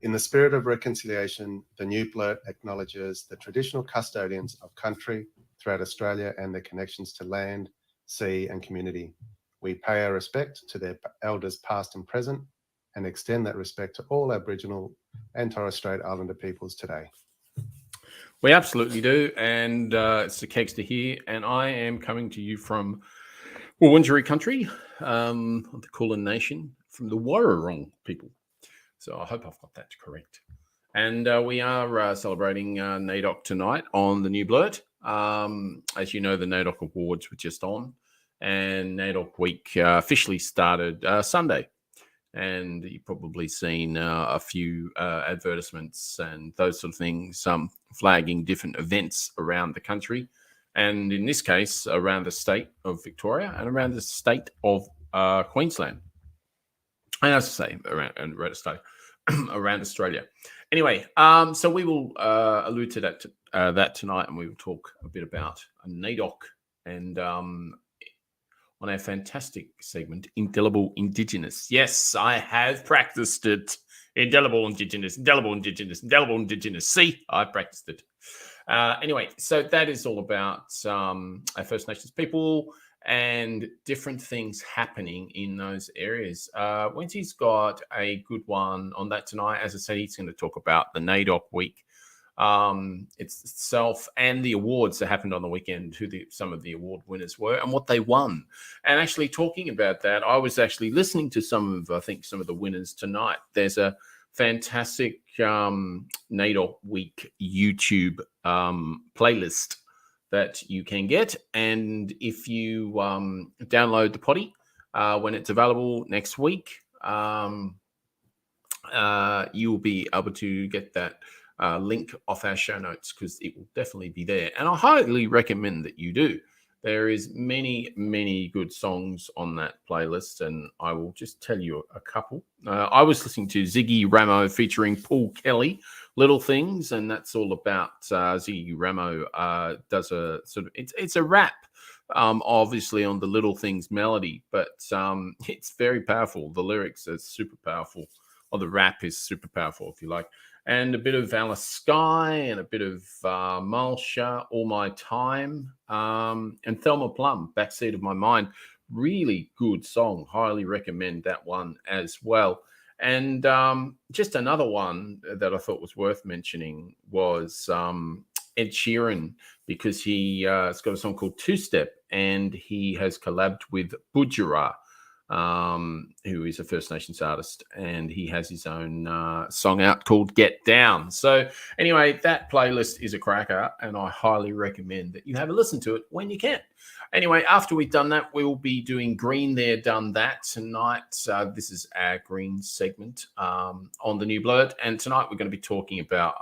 In the spirit of reconciliation, the new blurt acknowledges the traditional custodians of country throughout Australia and their connections to land, sea and community. We pay our respect to their elders past and present and extend that respect to all Aboriginal and Torres Strait Islander peoples today. We absolutely do, and it's the Kegsta here, and I am coming to you from Wencee country, of the Kulin Nation, from the Warrawong people. So I hope I've got that correct. And we are celebrating NAIDOC tonight on the new blurt. As you know, the NAIDOC Awards were just on, and NAIDOC Week officially started Sunday. And you've probably seen a few advertisements and those sort of things flagging different events around the country. And in this case, around the state of Victoria and around the state of Queensland. And as I say, around Australia. Anyway, so we will allude to that tonight, and we will talk a bit about NAIDOC and on our fantastic segment, Indelible Indigenous. Yes, I have practiced it. Indelible Indigenous, Indelible Indigenous, Indelible Indigenous. See, I practiced it. Anyway, so that is all about our First Nations people and different things happening in those areas. Wencee's got a good one on that tonight. As I said, he's going to talk about the NAIDOC week itself and the awards that happened on the weekend, who some of the award winners were and what they won. And actually talking about that, I was actually listening to some of the winners tonight. There's a fantastic NAIDOC week YouTube playlist that you can get. And if you download the potty when it's available next week, you will be able to get that link off our show notes, because it will definitely be there. And I highly recommend that you do. There is many, many good songs on that playlist, and I will just tell you a couple. I was listening to Ziggy Ramo featuring Paul Kelly, Little Things, and that's all about Ziggy Ramo does a sort of, it's a rap, obviously on the Little Things melody, but it's very powerful. The lyrics are super powerful, or the rap is super powerful, if you like. And a bit of Alice Skye and a bit of Malsha, All My Time, and Thelma Plum, Backseat of My Mind. Really good song. Highly recommend that one as well. And just another one that I thought was worth mentioning was Ed Sheeran, because he's got a song called Two Step, and he has collabed with Budjerah, who is a First Nations artist, and he has his own song out called Get Down. So anyway, that playlist is a cracker, and I highly recommend that you have a listen to it when you can. Anyway, after we've done that, we will be doing Green There, Done That tonight. This is our green segment on the new blurt, and tonight we're going to be talking about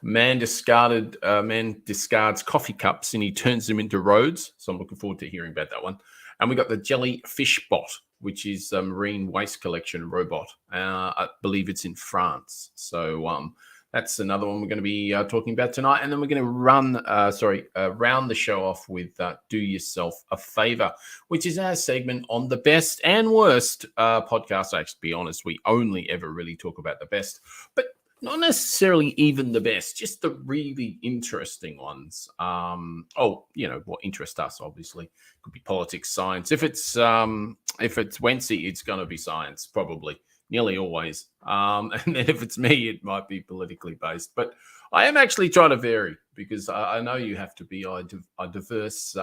man discards coffee cups and he turns them into roads. So I'm looking forward to hearing about that one. And we got the Jellyfish Bot, which is a marine waste collection robot. I believe it's in France. So that's another one we're going to be talking about tonight. And then we're going to round the show off with Do Yourself a Favor, which is our segment on the best and worst podcasts. Actually, to be honest, we only ever really talk about the best, but not necessarily even the best, just the really interesting ones. What interests us, obviously. Could be politics, science. If it's Wencee, it's going to be science, probably, nearly always. And then if it's me, it might be politically based. But I am actually trying to vary, because I know you have to be a diverse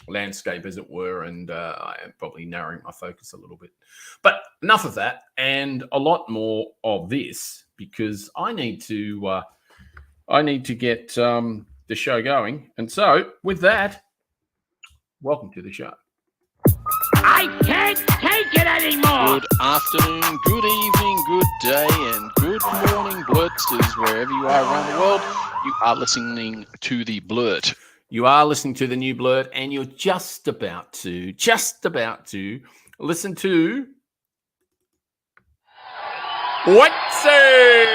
landscape, as it were, and I am probably narrowing my focus a little bit. But enough of that, and a lot more of this, because I need to get the show going. And so, with that, welcome to the show. I can't take it anymore! Good afternoon, good evening, good day, and good morning, blurtsters, wherever you are around the world. You are listening to the blurt. You are listening to the new blurt, and you're just about to listen to Wencee!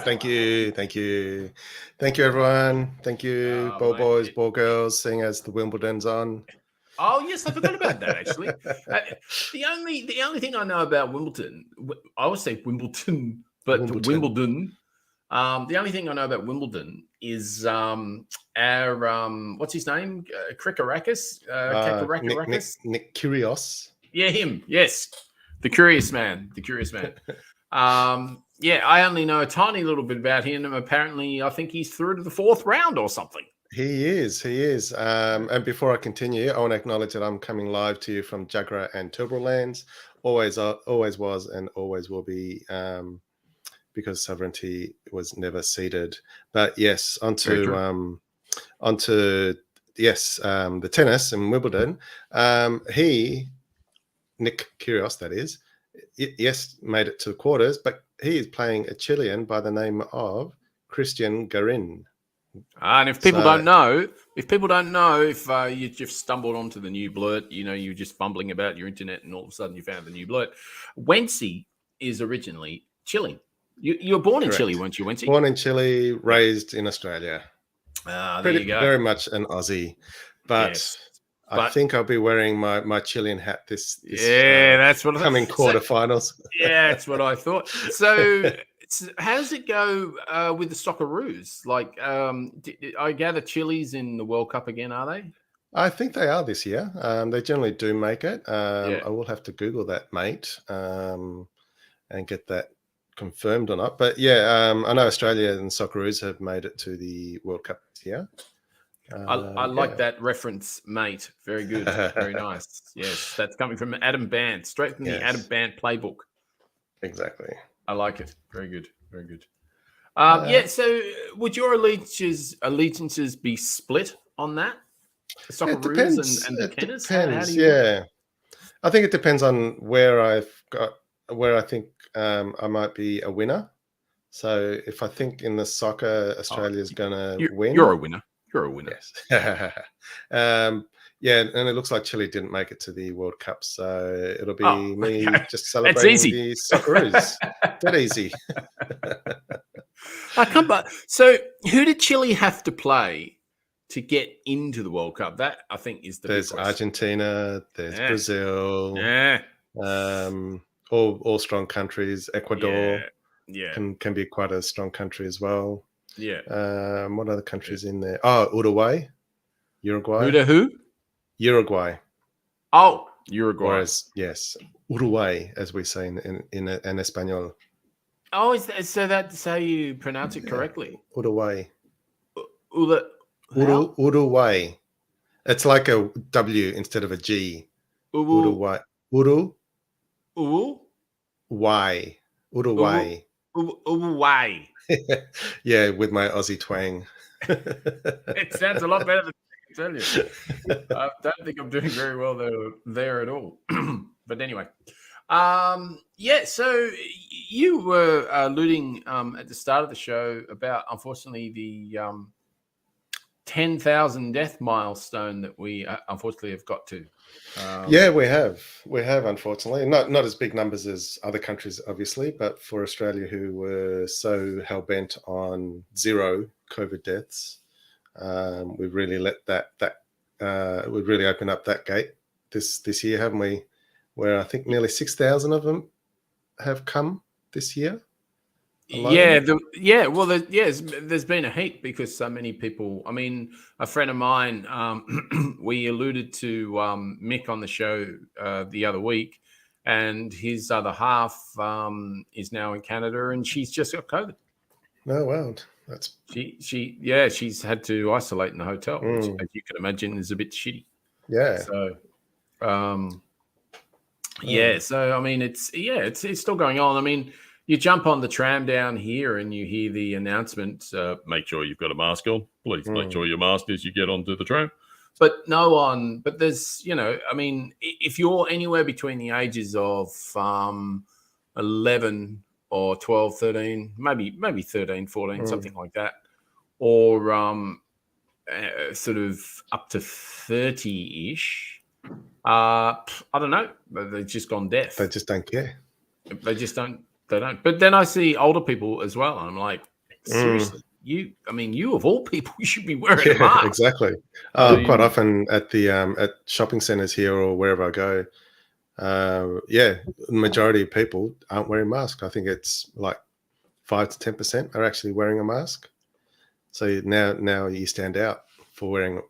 Thank you. Thank you. Thank you, everyone. Thank you, ball boys, ball girls, seeing as the Wimbledon's on. Oh yes, I forgot about that actually. The only thing I know about Wimbledon, I always say Wimbledon, but Wimbledon. The only thing I know about Wimbledon is our what's his name, Krikarakis, Nick Kyrgios. Yeah, him. Yes, the curious man. The curious man. Yeah, I only know a tiny little bit about him. And apparently, I think he's through to the 4th round or something. He is. And before I continue, I want to acknowledge that I'm coming live to you from Jugra and Turrbal lands. Always was and always will be, because sovereignty was never ceded. But yes, onto the tennis in Wimbledon. Nick Kyrgios, that is, yes, made it to the quarters, but he is playing a Chilean by the name of Christian Garin. And if people don't know, if you just stumbled onto the new blurt, you're just fumbling about your internet and all of a sudden you found the new blurt. Wencee is originally Chilean. You were born in Chile, weren't you, Wencee? Born in Chile, raised in Australia. There you go. Very much an Aussie, but. Yes. I think I'll be wearing my Chilean hat this that's what coming quarterfinals. Yeah, that's what I thought. So how does it go with the Socceroos? Like, I gather Chile's in the World Cup again, are they? I think they are this year. They generally do make it. I will have to Google that, mate, and get that confirmed or not. But yeah, I know Australia and Socceroos have made it to the World Cup this year. I like that reference, mate. Very good. Very nice. Yes, that's coming from Adam Bant, straight from the Adam Bant playbook. Exactly. I like it. Very good. Very good. So would your allegiances be split on that? The Socceroos and the tennis? Depends, I think it depends on where I think I might be a winner. So if I think in the soccer, Australia's going to win. You're a winner. You're a winner. Yes. And it looks like Chile didn't make it to the World Cup, so it'll be me just celebrating the Socceroos. That easy. Come back. So, who did Chile have to play to get into the World Cup? That I think is the big question. Argentina. There's Brazil. All strong countries. Ecuador. Can be quite a strong country as well. Yeah. What other countries in there? Oh, Uruguay. Who? Uruguay. Oh, Uruguay. Whereas, yes, Uruguay, as we say in Espanol. Oh, so that's how you pronounce it correctly? Uruguay. Uruguay. It's like a W instead of a G. Uruguay. Uruguay. Uruguay. Yeah, with my Aussie twang. It sounds a lot better than I can tell you. I don't think I'm doing very well there at all. But anyway. So you were alluding at the start of the show about, unfortunately, the 10,000 death milestone that we unfortunately have got to. We have, unfortunately, not as big numbers as other countries, obviously, but for Australia, who were so hell bent on 0 COVID deaths, we've really let we've really opened up that gate this year, haven't we? Where I think nearly 6,000 of them have come this year. Alone. There's been a heap because so many people. I mean, a friend of mine, we alluded to Mick on the show the other week, and his other half is now in Canada, and she's just got COVID. Oh wow, that's she's had to isolate in the hotel, which, as you can imagine, is a bit shitty. Yeah. So, So I mean, it's still going on. I mean. You jump on the tram down here and you hear the announcement, make sure you've got a mask on. Please make sure your mask as you get onto the tram. But there's, I mean, if you're anywhere between the ages of 11 or 12, 13, maybe 13, 14, something like that, or sort of up to 30-ish, I don't know, but they've just gone deaf. They just don't care. They just don't. They don't. But then I see older people as well. And I'm like, seriously, you of all people, you should be wearing a mask. Exactly. Quite often at the at shopping centres here or wherever I go, the majority of people aren't wearing masks. I think it's like 5 to 10% are actually wearing a mask. So now you stand out for wearing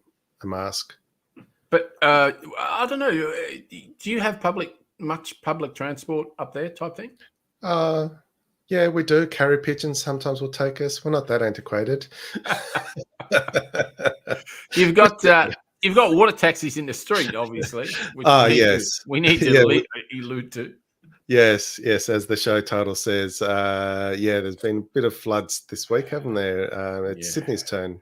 a mask. But I don't know. Do you have much public transport up there, type thing? Yeah, we do. Carrier pigeons sometimes will take us. We're not that antiquated. You've got water taxis in the street, obviously. Which we need to allude to. Yes. As the show title says, there's been a bit of floods this week, haven't there? It's Sydney's turn.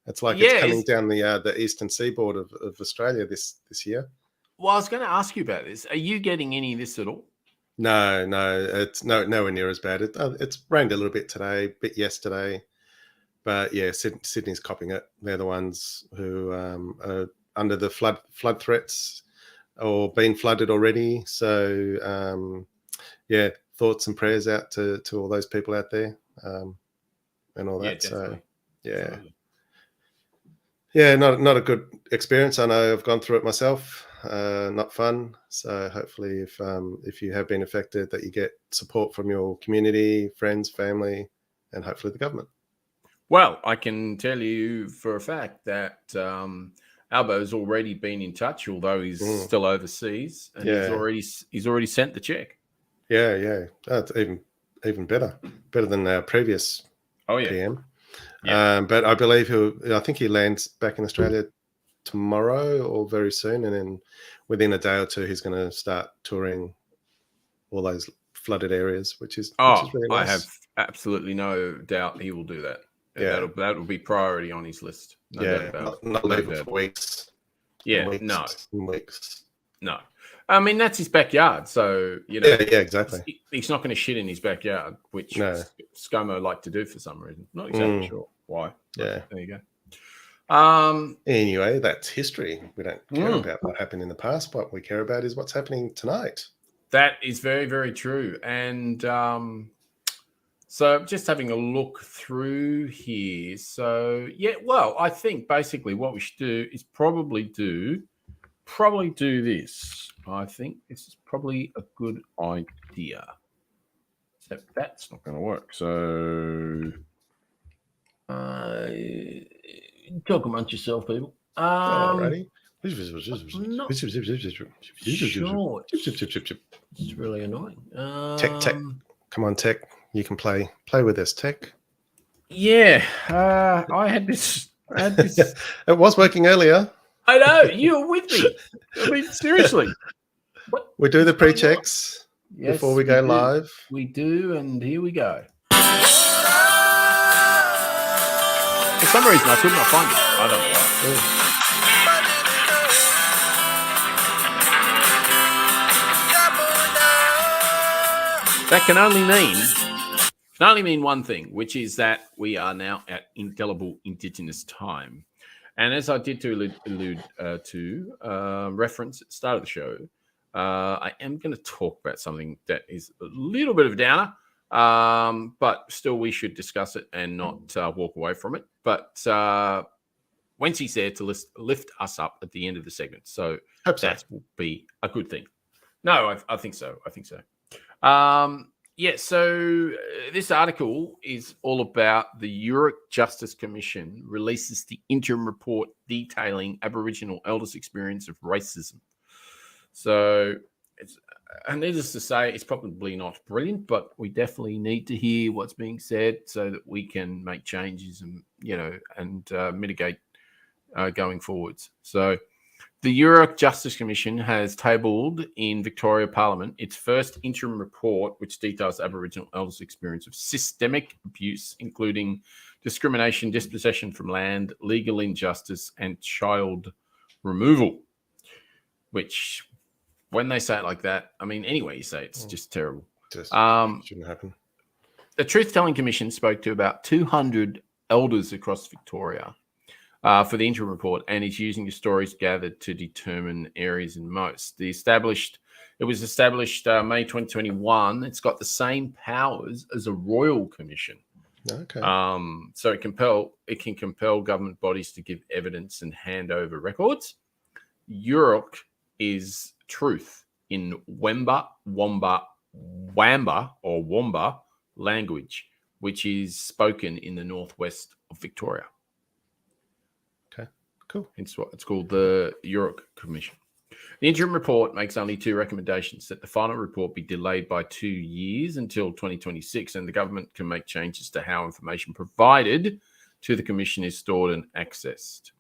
It's like it's coming down the eastern seaboard of Australia this year. Well, I was going to ask you about this. Are you getting any of this at all? No, it's nowhere near as bad. It's rained a little bit today, a bit yesterday, but yeah, Sydney's copping it. They're the ones who are under the flood threats or been flooded already. So thoughts and prayers out to all those people out there and all that. Definitely. So not a good experience. I know I've gone through it myself. Not fun. So hopefully if you have been affected, that you get support from your community, friends, family, and hopefully the government. Well, I can tell you for a fact that Albo's already been in touch, although he's still overseas, and he's already sent the check. Yeah. That's even better than our previous PM. Yeah. But I believe I think he lands back in Australia tomorrow or very soon, and then within a day or two he's going to start touring all those flooded areas, which is really nice. I have absolutely no doubt he will do that. Yeah, that'll be priority on his list. No doubt about it. Not leaving for weeks. Yeah, weeks. No. I mean, that's his backyard, so Yeah, exactly. He's not going to shit in his backyard, which ScoMo like to do for some reason. Not exactly sure why. Yeah, there you go. Anyway, that's history. We don't care about what happened in the past. What we care about is what's happening tonight. That is very, very true. And so just having a look through here. So, I think basically what we should do is probably do this. I think this is probably a good idea. Except that's not going to work. So, talk amongst yourself, people. Alrighty. Sure. It's really annoying. Tech. Come on, Tech. You can play with this, Tech. Yeah. I had this. It was working earlier. I know. You were with me. I mean, seriously. We do the pre-checks before we go live. We do, and here we go. For some reason, I could not find it. I don't know why. That can only mean one thing, which is that we are now at Indelible Indigenous time. And as I did to allude to reference at the start of the show, I am going to talk about something that is a little bit of a downer, but still we should discuss it and not walk away from it. But Wencee's there to lift us up at the end of the segment. So that will be a good thing. No, I think so. So this article is all about the URIC Justice Commission releases the interim report detailing Aboriginal elders' experience of racism. So needless to say, it's probably not brilliant, but we definitely need to hear what's being said so that we can make changes and mitigate going forwards. So the URIC Justice Commission has tabled in Victoria Parliament its first interim report, which details Aboriginal elders' experience of systemic abuse, including discrimination, dispossession from land, legal injustice, and child removal. Which, when they say it like that, I mean, anyway you say it's just terrible. Shouldn't happen. The Truth-Telling Commission spoke to about 200 elders across Victoria for the interim report, and is using the stories gathered to determine areas in most. It was established May 2021. It's got the same powers as a royal commission. Okay. So it can compel government bodies to give evidence and hand over records. Yurok is truth in Wemba, Wamba, or Wamba language, which is spoken in the northwest of Victoria. Okay, cool. Hence what it's called the Yurok Commission. The interim report makes only 2 recommendations: that the final report be delayed by 2 years until 2026, and the government can make changes to how information provided to the commission is stored and accessed.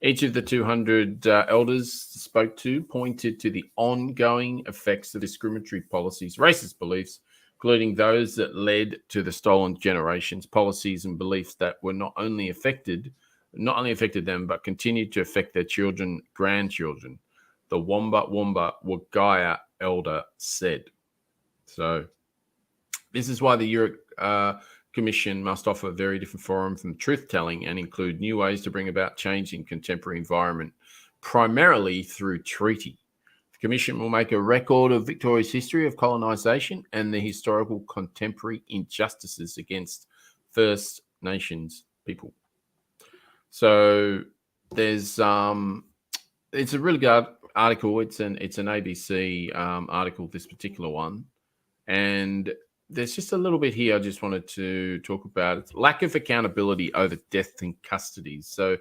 Each of the 200 elders spoke to pointed to the ongoing effects of discriminatory policies, racist beliefs, including those that led to the stolen generations, policies and beliefs that were not only affected them, but continued to affect their children, grandchildren. The Wamba Wagaya elder said. So this is why the Yurok Commission must offer a very different forum from truth-telling and include new ways to bring about change in contemporary environment, primarily through treaty. The Commission will make a record of Victoria's history of colonisation and the historical contemporary injustices against First Nations people. So there's it's a really good article. It's an ABC article, this particular one, and there's just a little bit here I just wanted to talk about. It's lack of accountability over death in custody. So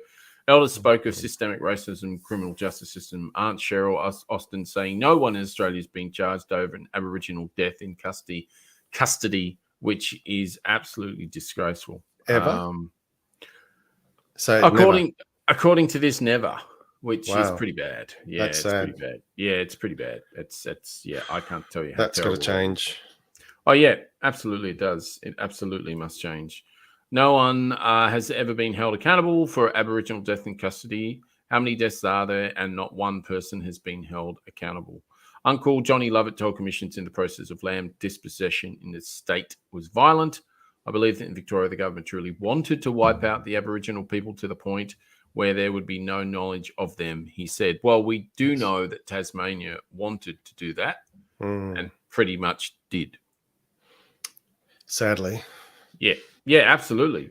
elders spoke of systemic racism, criminal justice system. Aunt Cheryl Austin saying no one in Australia is being charged over an Aboriginal death in custody, which is absolutely disgraceful. Ever? So according to this, never. Which Wow. is pretty bad. Yeah, That's it's sad. pretty bad. Yeah, it's pretty bad. It's yeah, I can't tell you how That's got to terrible it is. change. Oh yeah, absolutely it does. It absolutely must change. No one has ever been held accountable for Aboriginal death in custody. How many deaths are there? And not one person has been held accountable. Uncle Johnny Lovett told commissions in the process of land dispossession in the state was violent. I believe that in Victoria, the government truly wanted to wipe out the Aboriginal people to the point where there would be no knowledge of them. He said, well, we do know that Tasmania wanted to do that and pretty much did. Sadly. Yeah, absolutely.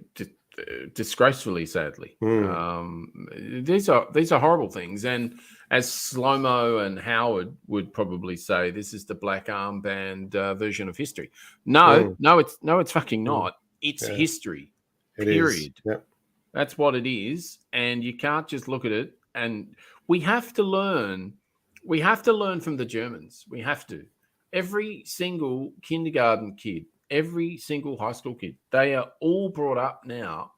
Disgracefully, sadly. These are horrible things. And as Slomo and Howard would probably say, this is the black armband version of history. No, it's fucking not. It's history. Period. Yep. That's what it is. And you can't just look at it. And we have to learn. We have to learn from the Germans. We have to. Every single kindergarten kid, every single high school kid, they are all brought up now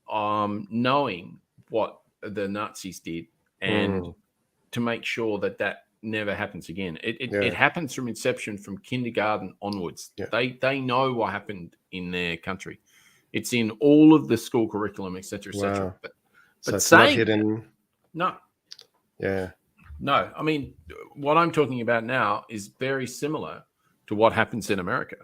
knowing what the Nazis did and to make sure that that never happens again. It happens from inception, from kindergarten onwards. Yeah. They know what happened in their country. It's in all of the school curriculum, etc., etc. Wow. But it's saying not hidden. No. Yeah. No. I mean, what I'm talking about now is very similar to what happens in America.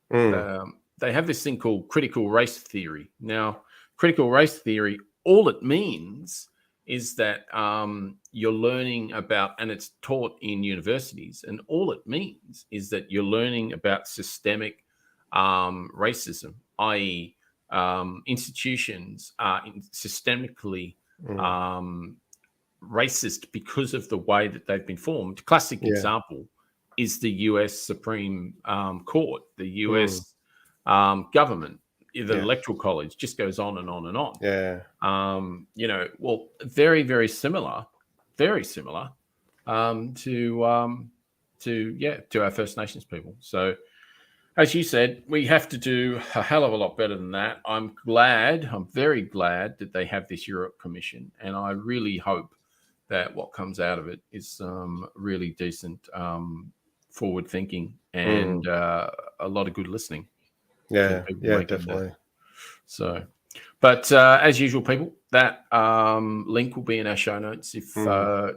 They have this thing called critical race theory. Now, critical race theory, all it means is that you're learning about, and it's taught in universities, and all it means is that you're learning about systemic racism, i.e., institutions are systemically racist because of the way that they've been formed. Classic example is the US Supreme Court, the US government, the Electoral College, just goes on and on and on. Yeah. Well, very, very similar to our First Nations people. So, as you said, we have to do a hell of a lot better than that. I'm very glad that they have this Europe Commission, and I really hope that what comes out of it is really decent, forward thinking, and a lot of good listening. Yeah, definitely. So, but as usual, people, that link will be in our show notes if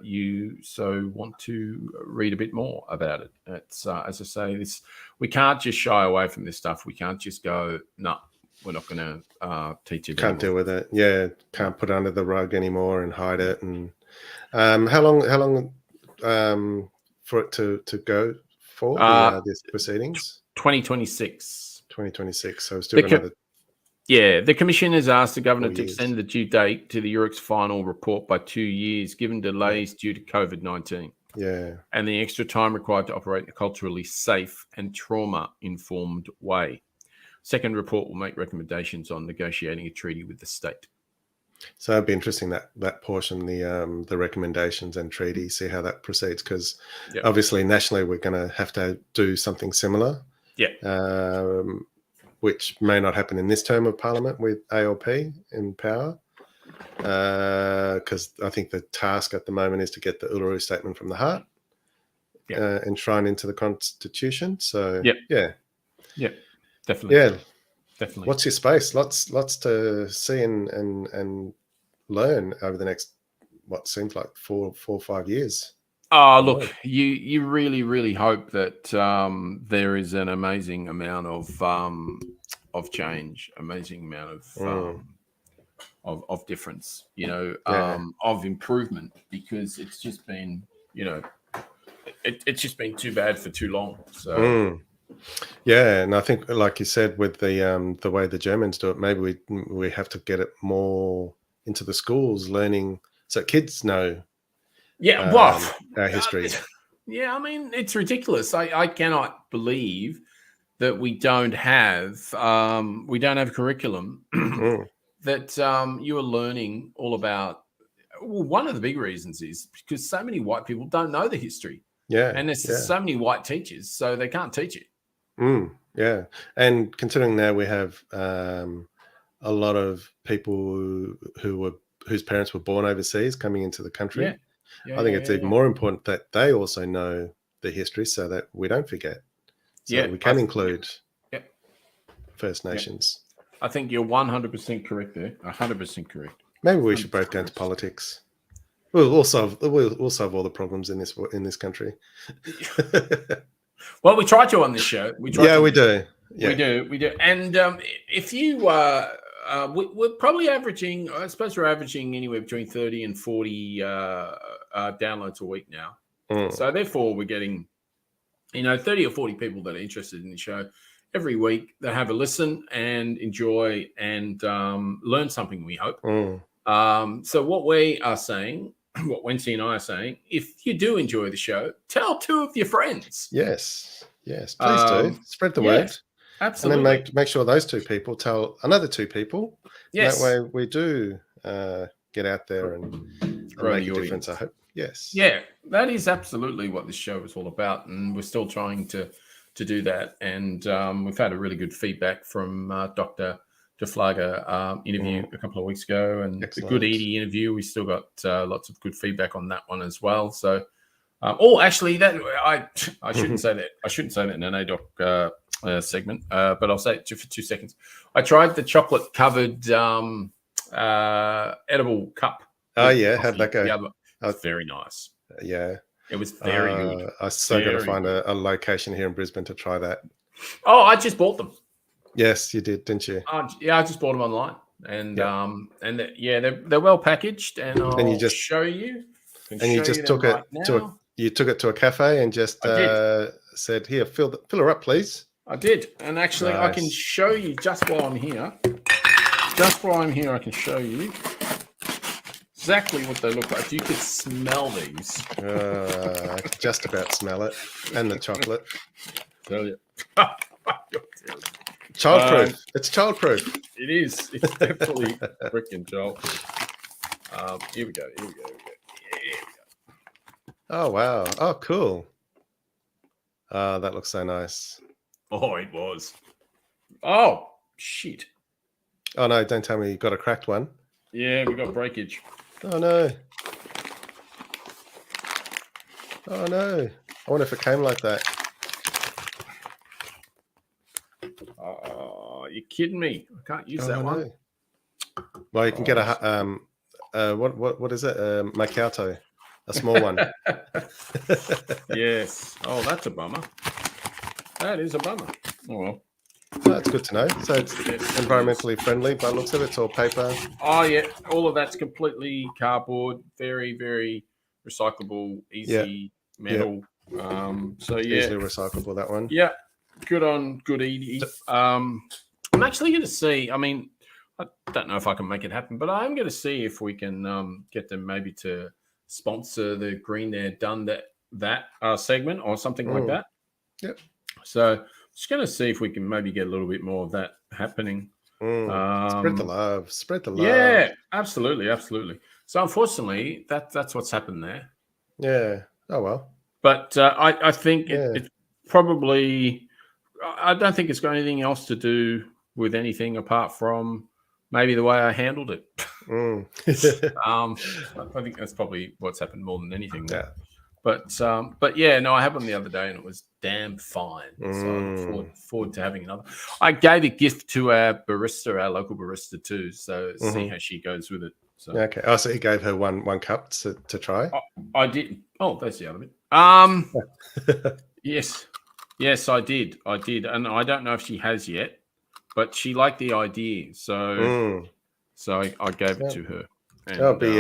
you so want to read a bit more about it. It's as I say, we can't just shy away from this stuff. We can't just go, no, we're not going to teach it. Can't deal with it. Yeah, can't put it under the rug anymore and hide it. And how long for it to go for this proceedings? 2026. 2026. So still another Yeah, the Commission has asked the Governor 4 to years. extend the due date to the URIC's final report by 2 years, given delays due to COVID-19 Yeah. and the extra time required to operate in a culturally safe and trauma-informed way. Second report will make recommendations on negotiating a treaty with the state. So it'd be interesting that portion, the recommendations and treaty, see how that proceeds, because Yep. obviously nationally we're going to have to do something similar. Yeah. Which may not happen in this term of Parliament with ALP in power, because I think the task at the moment is to get the Uluru Statement from the Heart enshrined into the Constitution. So yeah, definitely. What's your space? Lots to see and learn over the next what seems like four or 5 years. Oh, look, you really, really hope that there is an amazing amount of change, amazing amount of difference, of improvement, because it's just been, it's just been too bad for too long. So. Yeah, and I think, like you said, with the way the Germans do it, maybe we have to get it more into the schools, learning so kids know. Our history. Yeah, I mean, it's ridiculous. I cannot believe that we don't have curriculum that you are learning all about. Well, one of the big reasons is because so many white people don't know the history. Yeah, and there's so many white teachers, so they can't teach it. Yeah, and considering now we have a lot of people whose parents were born overseas coming into the country. I think it's even more important that they also know the history so that we don't forget. So we can include First Nations. I think you're 100% correct there. 100% correct. Maybe we should both go into politics. We'll solve all the problems in this country. Well, we try to on this show. We do. Yeah. We do. And if you we're probably averaging, I suppose we're averaging anywhere between 30 and 40 downloads a week now. So therefore we're getting, 30 or 40 people that are interested in the show every week that have a listen and enjoy and learn something, we hope. So what we are saying, what Wencee and I are saying, if you do enjoy the show, tell 2 of your friends. Yes, please do. Spread the word. Absolutely. And then make sure those 2 people tell another 2 people. Yes. That way we do get out there and make a difference, I hope. Yes. Yeah, that is absolutely what this show is all about. And we're still trying to do that. And we've had a really good feedback from Dr. DeFlaga interview a couple of weeks ago. And the Good Edie interview, we still got lots of good feedback on that one as well. So, actually, that I shouldn't say that. I shouldn't say that in an NAIDOC segment, but I'll say it for 2 seconds. I tried the chocolate-covered edible cup. Oh, yeah. How'd that go? It was very nice. Yeah. It was very good. I still got to find a location here in Brisbane to try that. Oh, I just bought them. Yes, you did, didn't you? I just bought them online. And they're well packaged, and I'll just show you. And you just took it to a cafe and just said, "Here, fill her up, please." I did, and actually, I can show you just while I'm here. I can show you exactly what they look like. You could smell these. I could just about smell it, and the chocolate. Tell you. Childproof. It's childproof. It is. It's definitely freaking childproof. Here we go. Oh, wow. Oh, cool. That looks so nice. Oh, it was. Oh, shit. Oh, no, don't tell me you got a cracked one. Yeah, we got breakage. Oh, no. Oh, no. I wonder if it came like that. Oh, you're kidding me. I can't use that one. Well, you can get a what is it? Macchiato, a small one. Yes. Oh, that's a bummer. That is a bummer. Oh well. That's good to know. So it's environmentally friendly, but looks of it's all paper. Oh yeah, all of that's completely cardboard. Very, very recyclable, easy metal. So yeah, easily recyclable, that one. Yeah. Good on Good Edie. I'm actually going to see. I mean, I don't know if I can make it happen, but I'm going to see if we can get them maybe to sponsor the Green There Done That segment or something like that. Yep. So just going to see if we can maybe get a little bit more of that happening. Spread the love. Spread the love. Yeah, absolutely, absolutely. So unfortunately, that's what's happened there. Yeah. Oh well. But I think it's probably. I don't think it's got anything else to do with anything apart from maybe the way I handled it. I think that's probably what's happened more than anything. Yeah. But yeah, no, I had one the other day and it was damn fine. So I look forward to having another. I gave a gift to our barista, our local barista too. So see how she goes with it. So Okay. Oh, so you gave her one cup to try? I did. Oh, that's the other bit. Yes, I did. And I don't know if she has yet, but she liked the idea. So I gave it to her. And, I'll be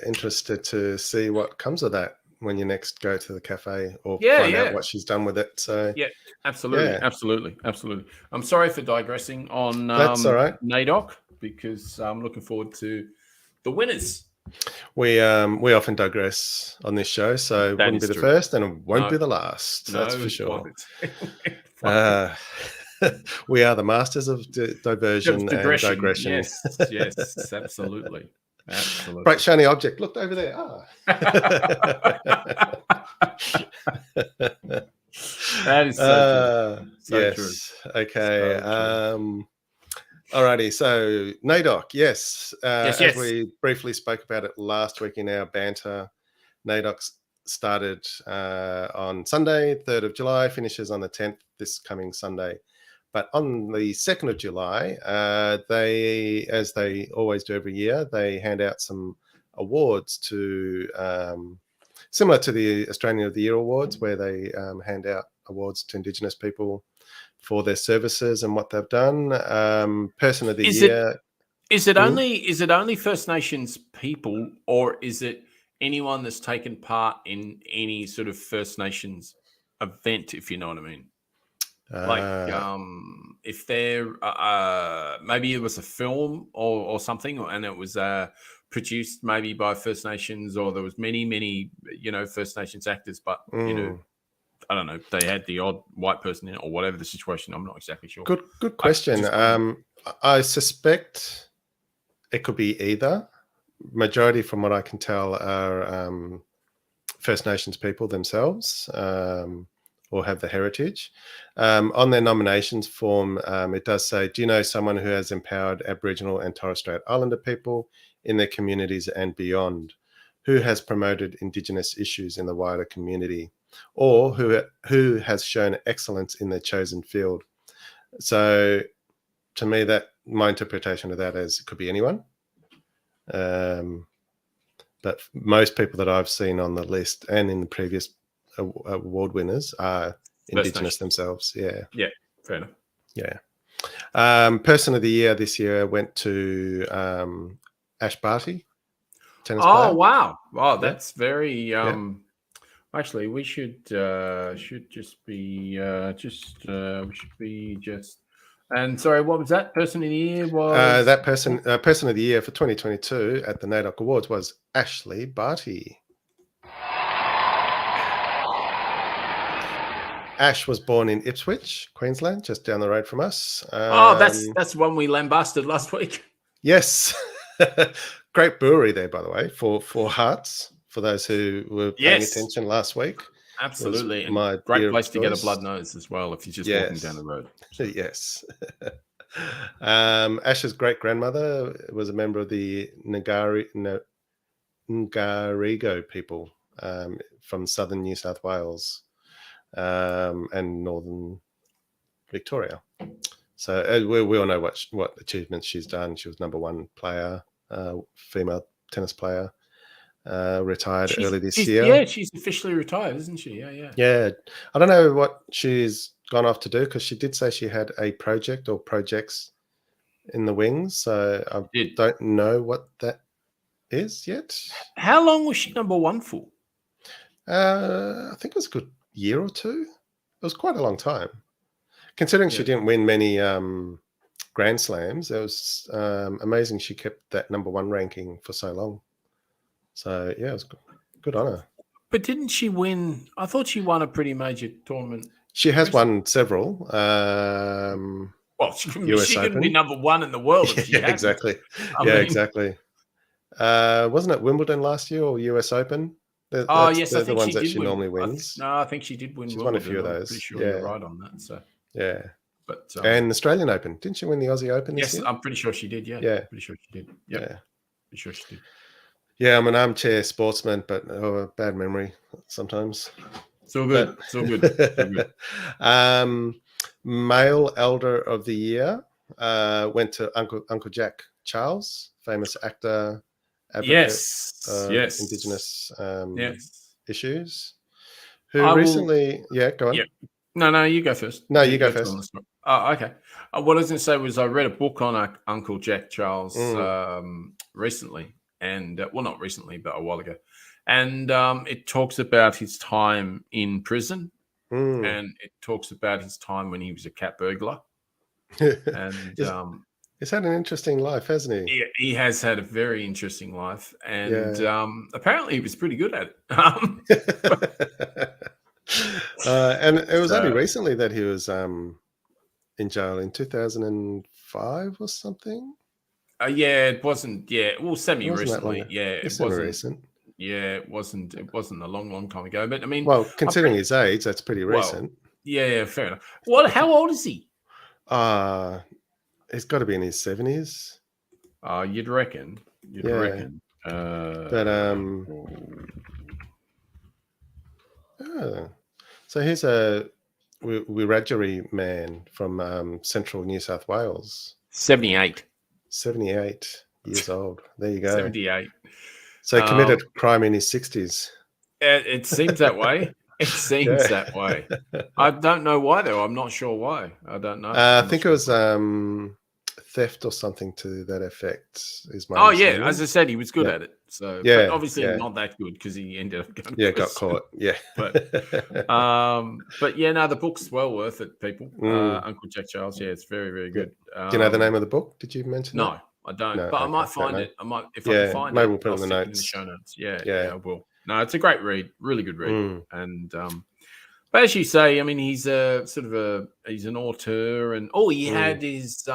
interested to see what comes of that when you next go to the cafe or find out what she's done with it. So yeah, absolutely. I'm sorry for digressing on that's all right. NAIDOC because I'm looking forward to the winners. We often digress on this show, so it wouldn't be the first and it won't be the last. That's for sure. We are the masters of diversion and digression. Yes, absolutely. Bright shiny object. Look over there. That is so true. Okay. Alrighty. So NAIDOC, yes. As we briefly spoke about it last week in our banter, NAIDOC started on Sunday, 3rd of July, finishes on the 10th, this coming Sunday. But on the 2nd of July, they, as they always do every year, they hand out some awards to, similar to the Australian of the Year Awards, where they hand out awards to Indigenous people for their services and what they've done. Person of the Year. Is it only First Nations people, or is it anyone that's taken part in any sort of First Nations event, if you know what I mean? If there maybe it was a film or something, and it was produced maybe by First Nations, or there was many First Nations actors, but I don't know, they had the odd white person in it or whatever the situation. I'm not exactly sure. Good question. I suspect it could be either. Majority, from what I can tell, are First Nations people themselves. Or have the heritage. On their nominations form, it does say, do you know someone who has empowered Aboriginal and Torres Strait Islander people in their communities and beyond, who has promoted Indigenous issues in the wider community, or who has shown excellence in their chosen field? So to me, that my interpretation of that is it could be anyone. But most people that I've seen on the list and in the previous award winners are Indigenous themselves. Yeah, fair enough. Yeah. Person of the Year this year went to Ash Barty, tennis player. Wow, that's very actually we should just be and sorry, what was that? Person of the Year was that person of the Year for 2022 at the NAIDOC Awards was Ashley Barty. Ash was born in Ipswich, Queensland, just down the road from us. That's one we lambasted last week. Yes. Great brewery there, by the way, for Hearts, for those who were paying attention last week. Absolutely. And great place to get a blood nose as well if you're just walking down the road. Yes. Ash's great-grandmother was a member of the Ngarigo people from southern New South Wales. And northern Victoria. So we all know what achievements she's done. She was #1 player, female tennis player, retired early this year. Yeah, she's officially retired, isn't she? Yeah. I don't know what she's gone off to do, because she did say she had a project or projects in the wings. So I don't know what that is yet. How long was she #1 for? I think it was a good year or two. It was quite a long time, considering she didn't win many Grand Grand Slams. It was amazing she kept that number 1 ranking for so long. So, yeah, it was good on her. But didn't she win? I thought she won a pretty major tournament. She has won several. Well, she can US be number 1 in the world if she Yeah, hadn't. exactly. I mean, exactly. Wasn't it Wimbledon last year or US Open? Yes, I the think ones she that did she win. normally wins. I think she did win. She's Wimbledon. won a few of I'm those. pretty sure you're right on that. So yeah, but and Australian Open. Didn't she win the Aussie Open this yes, year? I'm pretty sure she did. Yeah, pretty sure she did. Yep. Yeah, pretty sure she did. Yeah, I'm an armchair sportsman, but bad memory sometimes. It's all good. It's all good. It's all good. Male Elder of the Year went to Uncle Jack Charles, famous actor, advocate of Indigenous issues, who recently... Go on. Yeah. No, you go first. No, you go first. Oh, okay. What I was going to say was I read a book on Uncle Jack Charles recently, and well, not recently, but a while ago, and it talks about his time in prison, and it talks about his time when he was a cat burglar, and he's had an interesting life, hasn't he? Yeah, he has had a very interesting life, and apparently he was pretty good at it. And it was only recently that he was in jail in 2005 or something. It wasn't. Yeah, well, semi-recently. It wasn't recent. Yeah, it wasn't a long time ago. But I mean, well, considering his age, that's pretty recent. Yeah, fair enough. How old is he? He's got to be in his 70s. You'd reckon. Reckon. But so here's a Wiradjuri man from central New South Wales. 78 years old. There you go. 78. So committed crime in his 60s. It seems that way. It seems that way. I don't know why, though. I'm not sure why. I don't know. I think it was theft or something to that effect. Is my understanding. As I said, he was good at it. So, but obviously not that good because he ended up going. Got caught. Yeah, but the book's well worth it, people. Uncle Jack Charles. Yeah, it's very, very good. Do you know the name of the book? Did you mention? No, that? I don't. No, but I might find it. I might if I can find maybe it. We'll put it in the notes. In the show notes. Yeah, I will. No, it's a great read. Really good read. And but as you say, I mean, he's a sort of he's an auteur, and he had his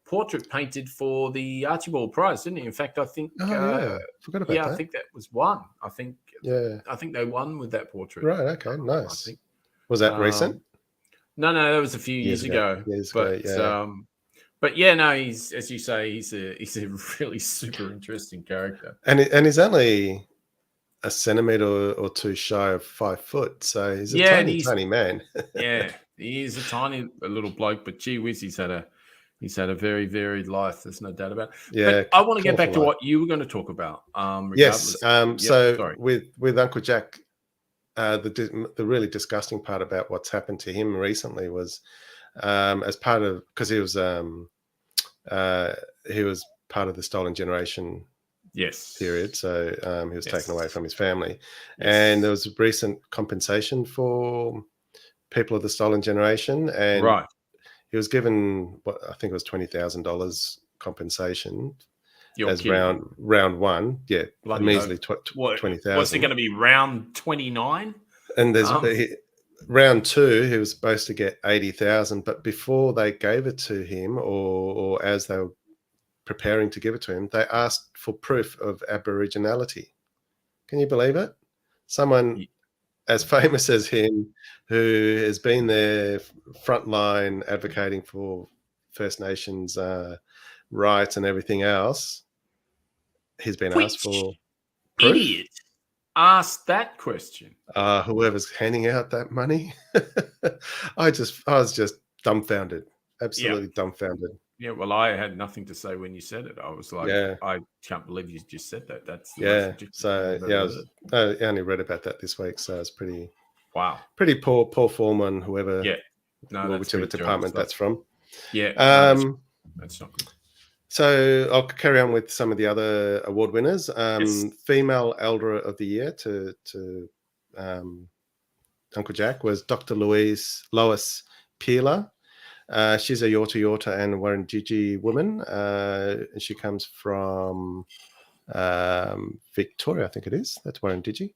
portrait painted for the Archibald Prize, didn't he? In fact, I think forgot about that. I think that was one. I think they won with that portrait. Right. Okay. Nice. I think. Was that recent? No, that was a few years ago. But he's, as you say, he's a really super interesting character. And he's only a centimetre or two shy of 5 foot, so he's a tiny man. Yeah, he is a little bloke, but gee whiz, he's had a very varied life. There's no doubt about it. Yeah, but I want to get back to what you were going to talk about. Yes. So with Uncle Jack, the really disgusting part about what's happened to him recently was as part of, because he was part of the stolen generation period, so he was taken away from his family, and there was a recent compensation for people of the stolen generation, and he was given what I think it was $20,000 compensation as round one. Yeah, a measly 20,000. What's it going to be, round 29? And there's round two, he was supposed to get 80,000, but before they gave it to him, or as they were preparing to give it to him, they asked for proof of Aboriginality. Can you believe it? Someone as famous as him, who has been there frontline advocating for First Nations rights and everything else, he's been asked for proof. Idiot asked that question. Whoever's handing out that money. I was just dumbfounded, absolutely dumbfounded. Yeah, well, I had nothing to say when you said it. I was like, I can't believe you just said that. That's I only read about that this week, so it's pretty poor form on whoever, whichever department that's from. Yeah, that's not good. So I'll carry on with some of the other award winners. Female Elder of the Year to Uncle Jack was Dr. Lois Peeler. She's a Yorta Yorta and Wurundjeri woman. She comes from Victoria, I think it is. That's Wurundjeri.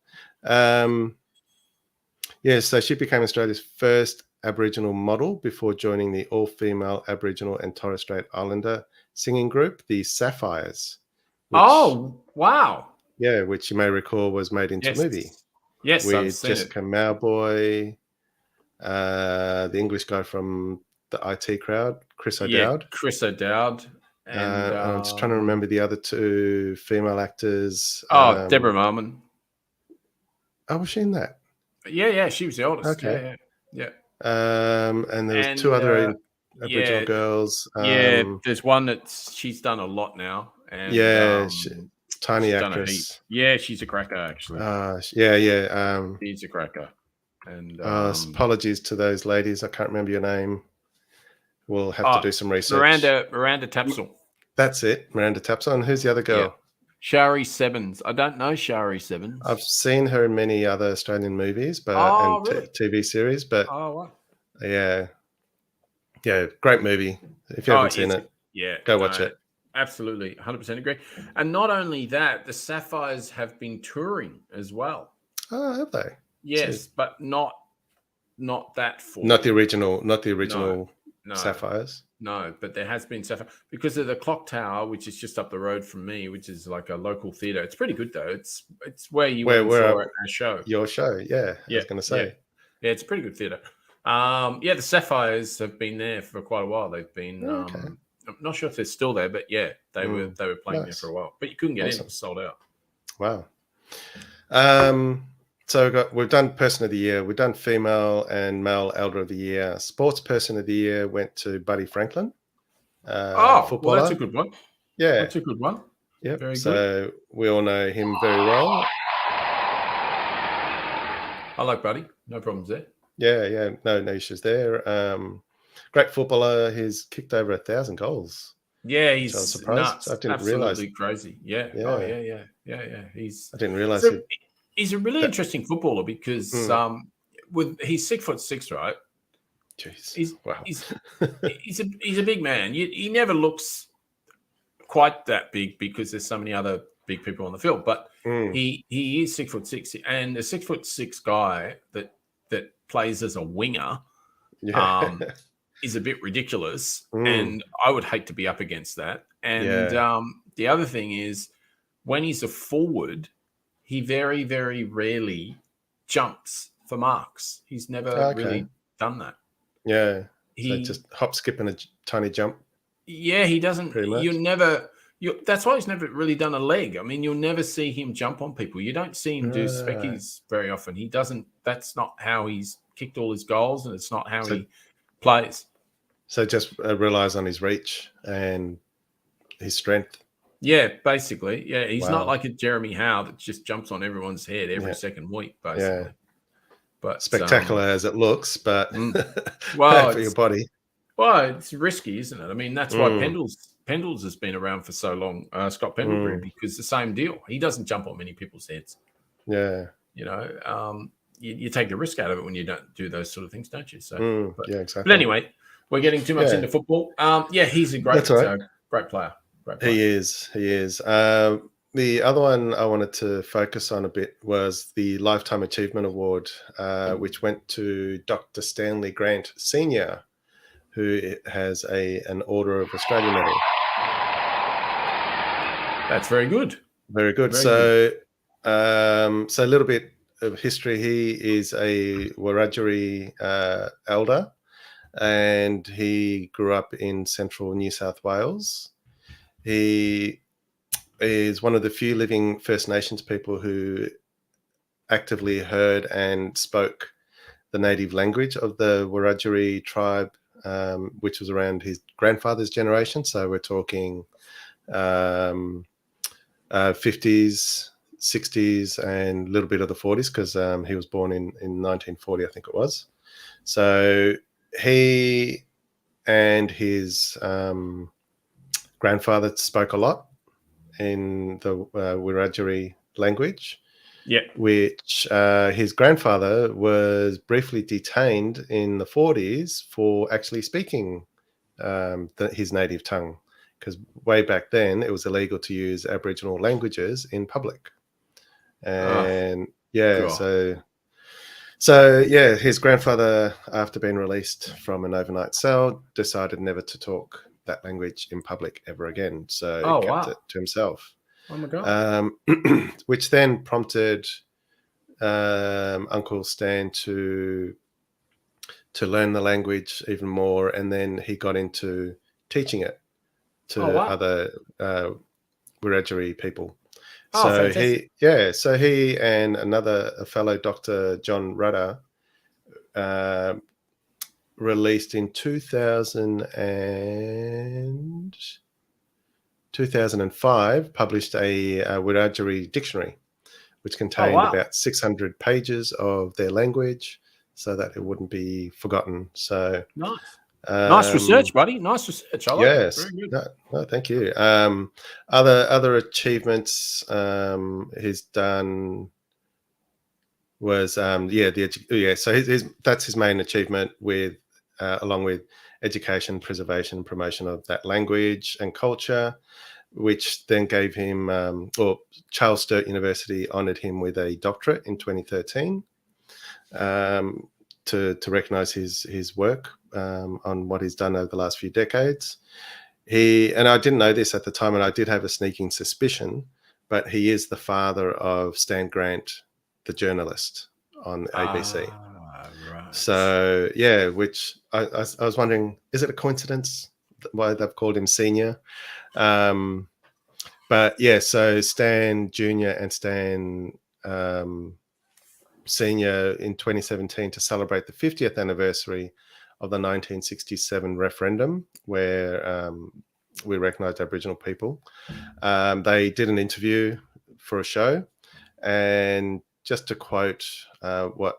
So she became Australia's first Aboriginal model before joining the all-female Aboriginal and Torres Strait Islander singing group, the Sapphires. Which, wow. Yeah, which you may recall was made into a movie. Yes, I've with seen Jessica Mauboy, the English guy from the IT Crowd, Chris O'Dowd. Chris O'Dowd. And I'm just trying to remember the other two female actors. Deborah Marmon. Oh, was she in that? Yeah, she was the oldest. Okay. Yeah. And there was two other Aboriginal girls. There's one that she's done a lot now. And, tiny actress. Yeah, she's a cracker, actually. She's a cracker. And apologies to those ladies. I can't remember your name. We'll have to do some research. Miranda Tapsell. That's it, Miranda Tapsell. And who's the other girl? Yeah. Shari Sevens. I don't know Shari Sevens. I've seen her in many other Australian movies, but really? TV series. But wow. Yeah, great movie. If you haven't seen it, go watch it. Absolutely, 100% agree. And not only that, the Sapphires have been touring as well. Oh, have they? Yes, but not that full. Not the original Sapphires. No, but there has been Sapphire because of the Clock Tower, which is just up the road from me, which is like a local theatre. It's pretty good though. It's where you went for our show. Your show, yeah. I was going to say. Yeah, it's a pretty good theatre. The Sapphires have been there for quite a while. They've been. Okay. I'm not sure if they're still there, but yeah, they were playing there for a while. But you couldn't get in; it was sold out. Wow. So we've done Person of the Year. We've done Female and Male Elder of the Year. Sports Person of the Year went to Buddy Franklin. Footballer. Well, that's a good one. Yeah. That's a good one. Yeah. Very good. So we all know him very well. I like Buddy. No problems there. Yeah. No issues there. Great footballer. He's kicked over 1,000 goals. Yeah, he's surprised. I didn't realize. Absolutely crazy. Yeah. Yeah. Oh, yeah. I didn't realize he's a really interesting footballer because he's 6'6", right? Jeez. Wow. He's a big man. He never looks quite that big because there's so many other big people on the field. But he is 6'6", and a 6'6" guy that plays as a winger is a bit ridiculous. And I would hate to be up against that. And the other thing is when he's a forward, he very, very rarely jumps for marks. He's never really done that. Yeah. So just hop, skip, and a tiny jump. Yeah, he doesn't. That's why he's never really done a leg. I mean, you'll never see him jump on people. You don't see him do speckies very often. He doesn't. That's not how he's kicked all his goals, and it's not how he plays. So just relies on his reach and his strength. Yeah, basically. Yeah, he's not like a Jeremy Howe that just jumps on everyone's head every second week, basically. Yeah. But spectacular as it looks, but bad for your body. Well, it's risky, isn't it? I mean, that's why Pendles has been around for so long, Scott Pendlebury, because the same deal. He doesn't jump on many people's heads. Yeah. You know, you take the risk out of it when you don't do those sort of things, don't you? So, exactly. But anyway, we're getting too much into football. He's a great player. He is. The other one I wanted to focus on a bit was the Lifetime Achievement Award, which went to Dr. Stanley Grant Sr., who has an Order of Australia medal. That's very good. Very good. So a little bit of history. He is a Wiradjuri elder, and he grew up in central New South Wales. He is one of the few living First Nations people who actively heard and spoke the native language of the Wiradjuri tribe, which was around his grandfather's generation. So we're talking 50s, 60s, and a little bit of the 40s, because he was born in 1940, I think it was. So he and his grandfather spoke a lot in the Wiradjuri language. Yeah. which his grandfather was briefly detained in the 40s for actually speaking his native tongue, because way back then it was illegal to use Aboriginal languages in public. And God. so yeah, his grandfather, after being released from an overnight cell, decided never to talk that language in public ever again. So Oh, he kept wow. it to himself. Oh my God. Which then prompted Uncle Stan to learn the language even more, and then he got into teaching it to Oh, wow. other Wiradjuri people. Oh, So fantastic. he and a fellow doctor, John Rudder, released in 2005, published a Wiradjuri dictionary, which contained wow. about 600 pages of their language, so that it wouldn't be forgotten. So Nice. Nice research, buddy. Nice research. I like it. yes, Very good. no, thank you. Other achievements he's done was so that's his main achievement, with along with education, preservation, and promotion of that language and culture, which then gave him, or Charles Sturt University honoured him with a doctorate in 2013 to recognise his work on what he's done over the last few decades. And I didn't know this at the time, and I did have a sneaking suspicion, but he is the father of Stan Grant, the journalist on ABC. Right. So yeah, which I was wondering, is it a coincidence why they've called him senior? But yeah, so Stan Junior and Stan Senior in 2017, to celebrate the 50th anniversary of the 1967 referendum, where we recognised Aboriginal people. They did an interview for a show, and just to quote what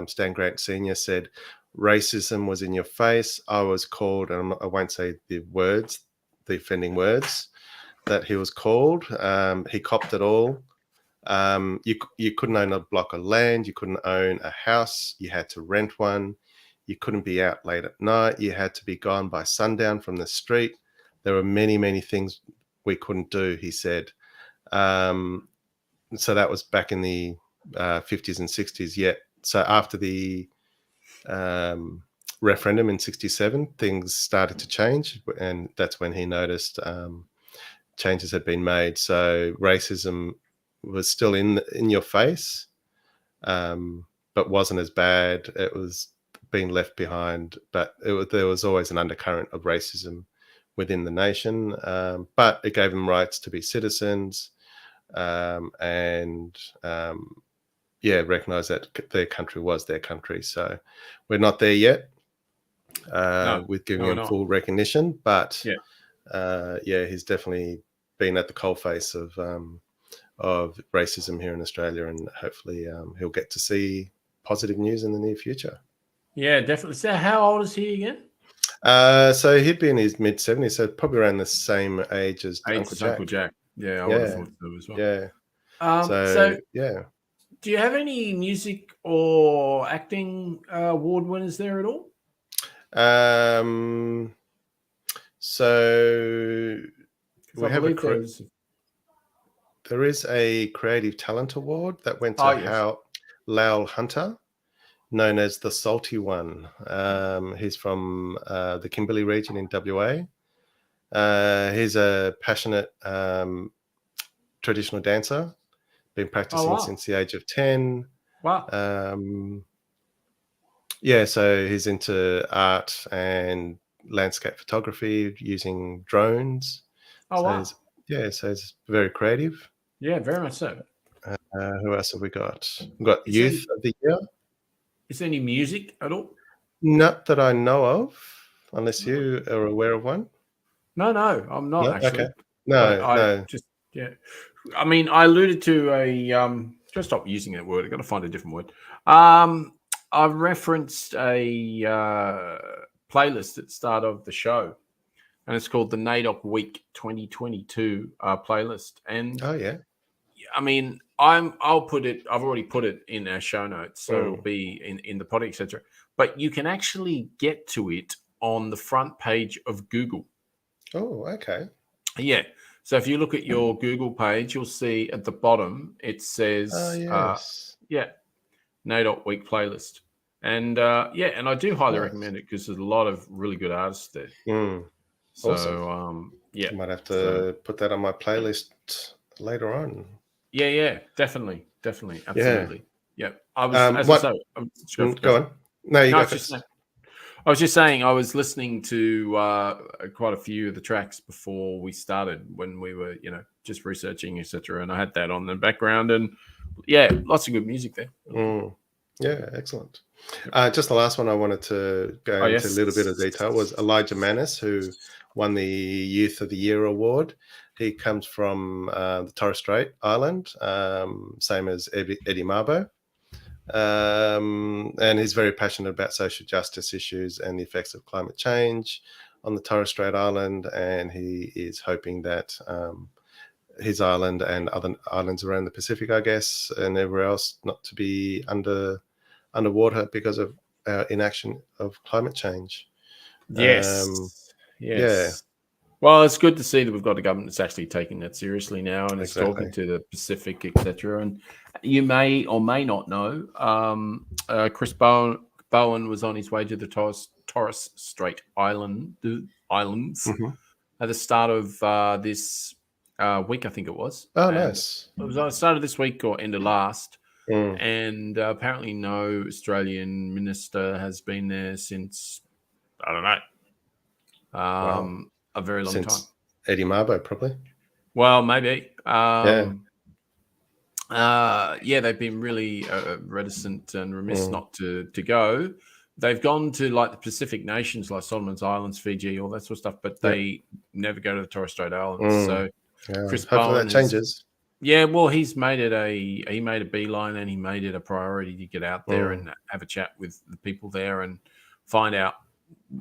Stan Grant Senior said, "Racism was in your face. I was called," and I won't say the offending words that he was called. He copped it all. You couldn't own a block of land. You couldn't own a house. You had to rent one. You couldn't be out late at night. You had to be gone by sundown from the street. There were many, many things we couldn't do, he said. So that was back in the 50s and 60s. Yet, so after the referendum in 67, things started to change, and that's when he noticed changes had been made. So racism was still in your face, but wasn't as bad. It was being left behind, but there was always an undercurrent of racism within the nation. But it gave them rights to be citizens, and recognise that their country was their country. So we're not there yet with giving him full recognition, but he's definitely been at the coalface of racism here in Australia, and hopefully he'll get to see positive news in the near future. Yeah, definitely. So how old is he again? So he'd be in his mid-70s, so probably around the same age as Uncle Jack. Yeah, I would have thought so as well. Yeah. So do you have any music or acting award winners there at all? So we have there is a Creative Talent Award that went to Lowell Hunter, known as the Salty One. He's from the Kimberley region in WA. He's a passionate traditional dancer, been practicing since the age of 10. Wow. So he's into art and landscape photography using drones. So he's very creative. Yeah, very much so. Who else have we got? We've got Youth of the Year. Is there any music at all? Not that I know of, unless you are aware of one. No, I'm not actually. Okay. No. I mean, I alluded to a just stop using that word. I've got to find a different word. I've referenced a playlist at the start of the show, and it's called the NAIDOC Week 2022 playlist. And I mean, I'll put it. I've already put it in our show notes, so it'll be in the pod, etc. But you can actually get to it on the front page of Google. Oh, okay. Yeah. So if you look at your Google page, you'll see at the bottom it says, Yes. NAIDOC Week playlist, and and I do highly recommend it because there's a lot of really good artists there. So Awesome. yeah, I might have to put that on my playlist later on. Yeah, definitely, absolutely. Yeah, I was. Go on. No, you go first. first. I was just saying, I was listening to quite a few of the tracks before we started when we were, just researching, etc. And I had that on the background, and lots of good music there. Yeah, excellent. Just the last one I wanted to go into a little bit of detail was Elijah Manis, who won the Youth of the Year award. He comes from the Torres Strait Island, same as Eddie Mabo. And he's very passionate about social justice issues and the effects of climate change on the Torres Strait Island, and he is hoping that his island and other islands around the Pacific, I guess, and everywhere else, not to be underwater because of inaction of climate change. Yes. Yeah. Well, it's good to see that we've got a government that's actually taking that seriously now and is talking to the Pacific, etc. And you may or may not know, Chris Bowen was on his way to the Torres Strait Islands at the start of this week, I think it was. Oh, nice. It was either start of this week or end of last. And apparently no Australian minister has been there since, I don't know, a very long time. Eddie Mabo, probably. Well, maybe. They've been really reticent and remiss not to go. They've gone to like the Pacific nations, like Solomon's Islands, Fiji, all that sort of stuff, but they never go to the Torres Strait Islands. So Chris hopefully Bowen that changes. Well, he made a beeline, and he made it a priority to get out there and have a chat with the people there and find out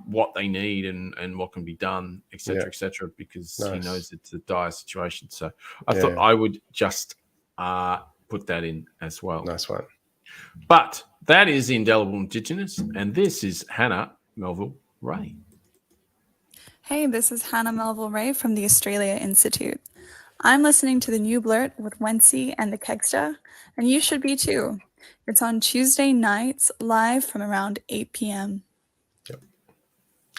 what they need and what can be done, etc., because he knows it's a dire situation. So I thought I would just put that in as well. Nice one. But that is Indelible Indigenous, and this is Hannah Melville Ray. Hey, this is Hannah Melville Ray from the Australia Institute. I'm listening to the new Blurt with Wencee and the Kegsta, and you should be too. It's on Tuesday nights, live from around 8 p.m.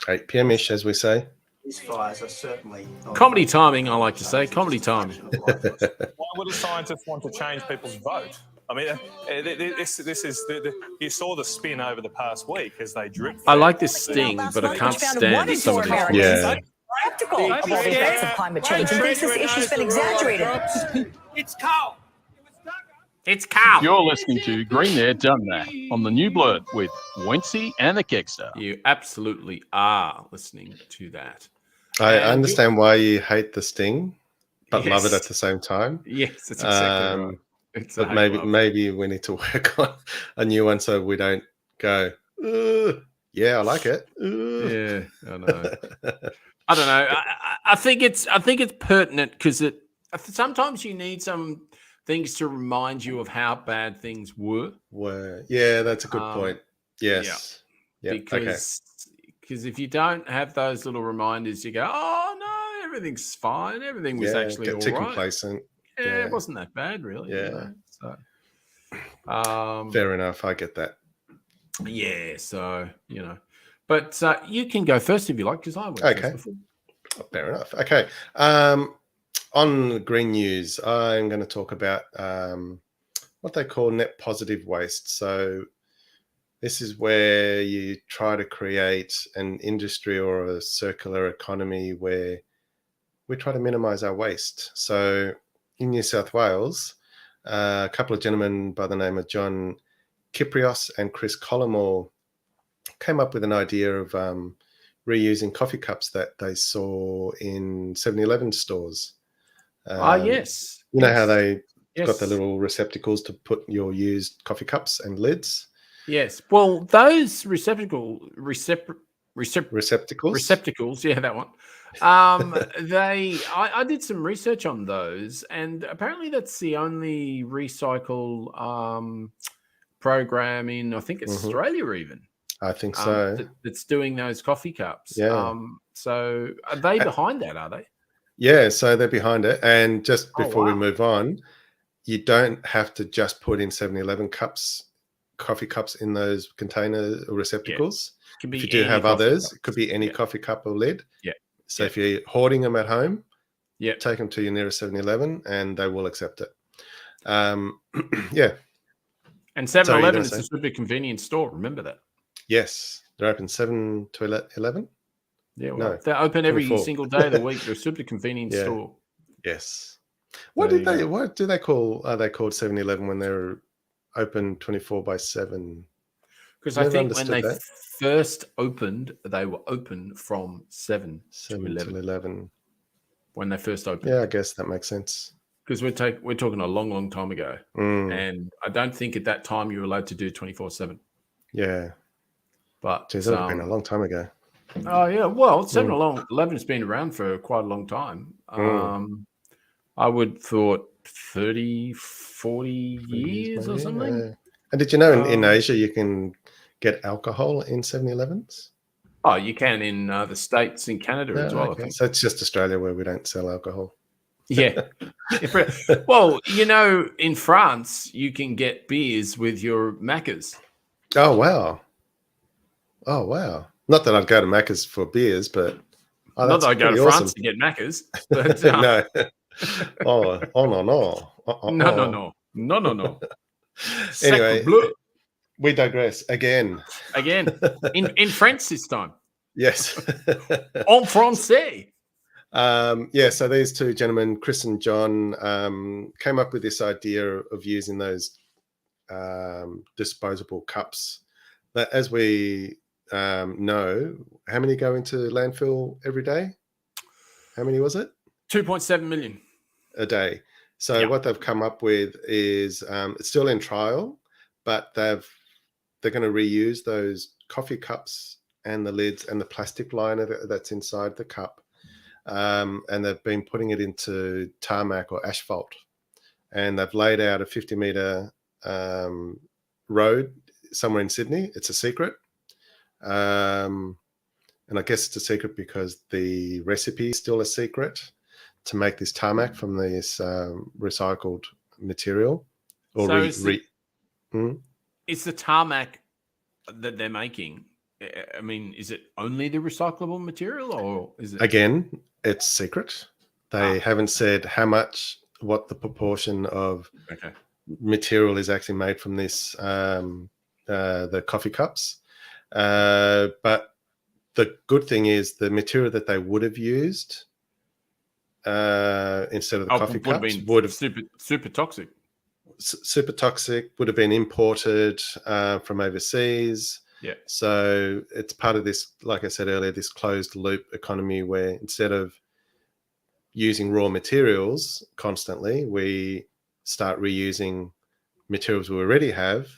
8 p.m.-ish, as we say. These fires are certainly comedy timing, I like to say. Comedy timing. Why would a scientist want to change people's vote? I mean, this is you saw the spin over the past week as they drip. I like this sting, but I can't stand some of this. Yeah. Skeptical of all the effects of climate change and thinks this issue's been exaggerated. It's cold. It's cow. You're listening to Green There, Done That on the new Blurt with Wencee and the Kegsta. You absolutely are listening to that. I understand why you hate the sting, but love it at the same time. Yes, that's exactly right. But maybe we need to work on a new one so we don't go, yeah, I like it. Yeah, I know. I don't know. I think it's pertinent because sometimes you need some things to remind you of how bad things were. Yeah, that's a good point. Yes. Yeah. Because if you don't have those little reminders, you go, oh no, everything's fine. Everything was actually all right. Complacent. Yeah, it wasn't that bad, really. Yeah. So, fair enough. I get that. Yeah. So but you can go first if you like, because I went first before. Fair enough. Okay. On Green News, I'm going to talk about what they call net positive waste. So this is where you try to create an industry or a circular economy where we try to minimize our waste. So in New South Wales, a couple of gentlemen by the name of John Kyprios and Chris Collymore came up with an idea of reusing coffee cups that they saw in 7-Eleven stores. Yes. You know how they got the little receptacles to put your used coffee cups and lids? Yes. Well, those receptacles receptacles. Receptacles, yeah, that one. I did some research on those, and apparently that's the only recycle program in, I think, Australia even. I think so. That's doing those coffee cups. Yeah. So are they behind that? Are they? Yeah, so they're behind it. And just before we wow. move on, you don't have to just put in 7-Eleven cups, coffee cups in those container receptacles. Can be if you do any have coffee others, cup. it could be any coffee cup or lid. Yeah. So if you're hoarding them at home, yeah, take them to your nearest 7-Eleven and they will accept it. Yeah. And 7-Eleven is a super convenient store. Remember that. Yes. They're open 7 to 11. Yeah, well, they're open every single day of the week. They're a super convenient store. Yes. What do they call? Are they called 7-Eleven when they're open 24/7? Because I think when they first opened, they were open from 7 to 11. When they first opened. Yeah, I guess that makes sense. Because we're talking a long, long time ago, and I don't think at that time you were allowed to do 24/7. Yeah, but geez, that would have been a long time ago. Oh yeah, well, 7-Eleven's been around for quite a long time. I would thought 30, 40 years or something. Yeah. And did you know in Asia you can get alcohol in 7-Elevens? Oh, you can in the States, in Canada as well. Okay. I think. So it's just Australia where we don't sell alcohol. Yeah. Well, in France, you can get beers with your Maccas. Oh, wow. Oh, wow. Not that I'd go to Macca's for beers, but... Not that I'd go to France to get Maccas. But, no. No. Anyway, we digress again. In French this time. Yes. En français. So these two gentlemen, Chris and John, came up with this idea of using those disposable cups. That, as we know, how many go into landfill every day? How many was it? 2.7 million a day. So what they've come up with is it's still in trial, but they're going to reuse those coffee cups and the lids and the plastic liner that's inside the cup. And they've been putting it into tarmac or asphalt. And they've laid out a 50-meter road somewhere in Sydney. It's a secret. And I guess it's a secret because the recipe is still a secret to make this tarmac from this recycled material. Or it's the tarmac that they're making. I mean, is it only the recyclable material, or is it? Again, it's secret. They haven't said how much, what the proportion of material is actually made from this, the coffee cups. But the good thing is the material that they would have used instead of the coffee cups would have super toxic. Super toxic, would have been imported from overseas. Yeah. So it's part of this, like I said earlier, this closed loop economy where instead of using raw materials constantly, we start reusing materials we already have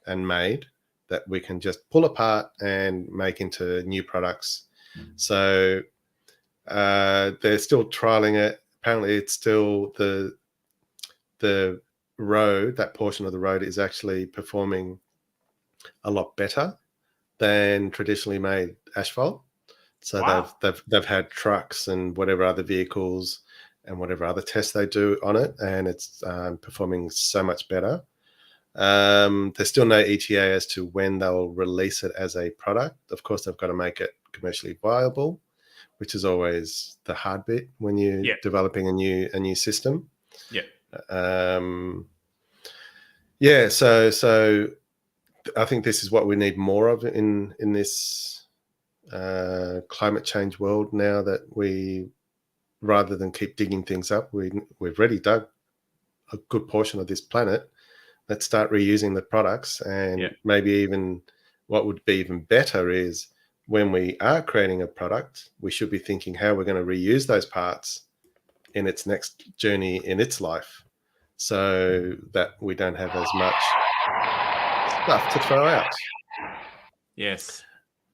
and made that we can just pull apart and make into new products. So they're still trialing it. Apparently it's still the road, that portion of the road is actually performing a lot better than traditionally made asphalt. So they've had trucks and whatever other vehicles and whatever other tests they do on it, and it's performing so much better. There's still no ETA as to when they'll release it as a product. Of course, they've got to make it commercially viable, which is always the hard bit when you're developing a new system. So I think this is what we need more of in this climate change world now, that we, rather than keep digging things up, we've already dug a good portion of this planet. Let's start reusing the products, and maybe even what would be even better is when we are creating a product, we should be thinking how we're going to reuse those parts in its next journey in its life, so that we don't have as much stuff to throw out. Yes.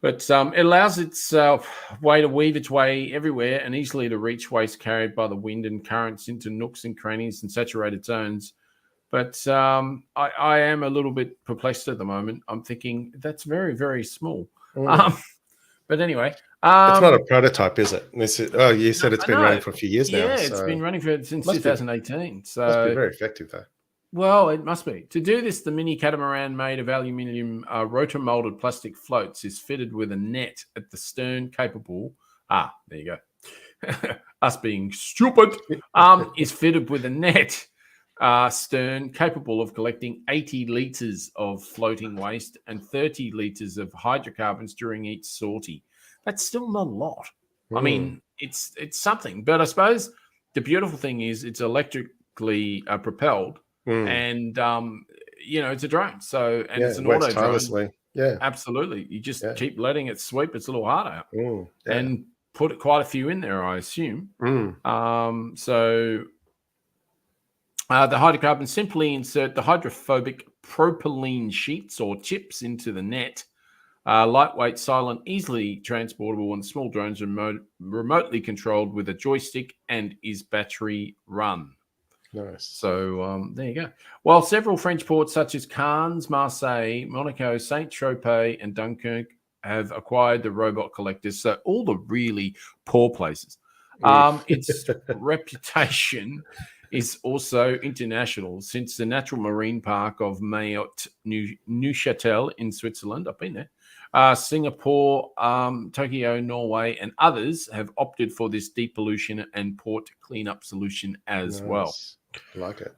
But it allows its way to weave its way everywhere and easily to reach waste carried by the wind and currents into nooks and crannies and saturated zones. But I am a little bit perplexed at the moment. I'm thinking that's very, very small. But anyway. It's not a prototype, is it? You said it's been No, running for a few years now. Yeah, it's been running since 2018. So must be very effective, though. Well, it must be. To do this, the mini catamaran made of aluminium rotor-molded plastic floats is fitted with a net at the stern capable... there you go. Us being stupid. Is fitted with a net stern capable of collecting 80 litres of floating waste and 30 litres of hydrocarbons during each sortie. That's still not a lot. I mean, it's something. But I suppose the beautiful thing is it's electrically propelled. And it's a drone, so it's an auto drone. Yeah, absolutely. You just keep letting it sweep its little heart out, and put quite a few in there, I assume. So the hydrocarbons simply insert the hydrophobic propylene sheets or chips into the net. Lightweight, silent, easily transportable, and small drones remotely controlled with a joystick and is battery run. Nice. So there you go. While several French ports such as Cannes, Marseille, Monaco, Saint-Tropez and Dunkirk have acquired the robot collectors, so all the really poor places. Its reputation is also international since the Natural Marine Park of Mayotte, Neuchâtel in Switzerland, I've been there, Singapore, Tokyo, Norway, and others have opted for this depollution and port cleanup solution as well. I like it.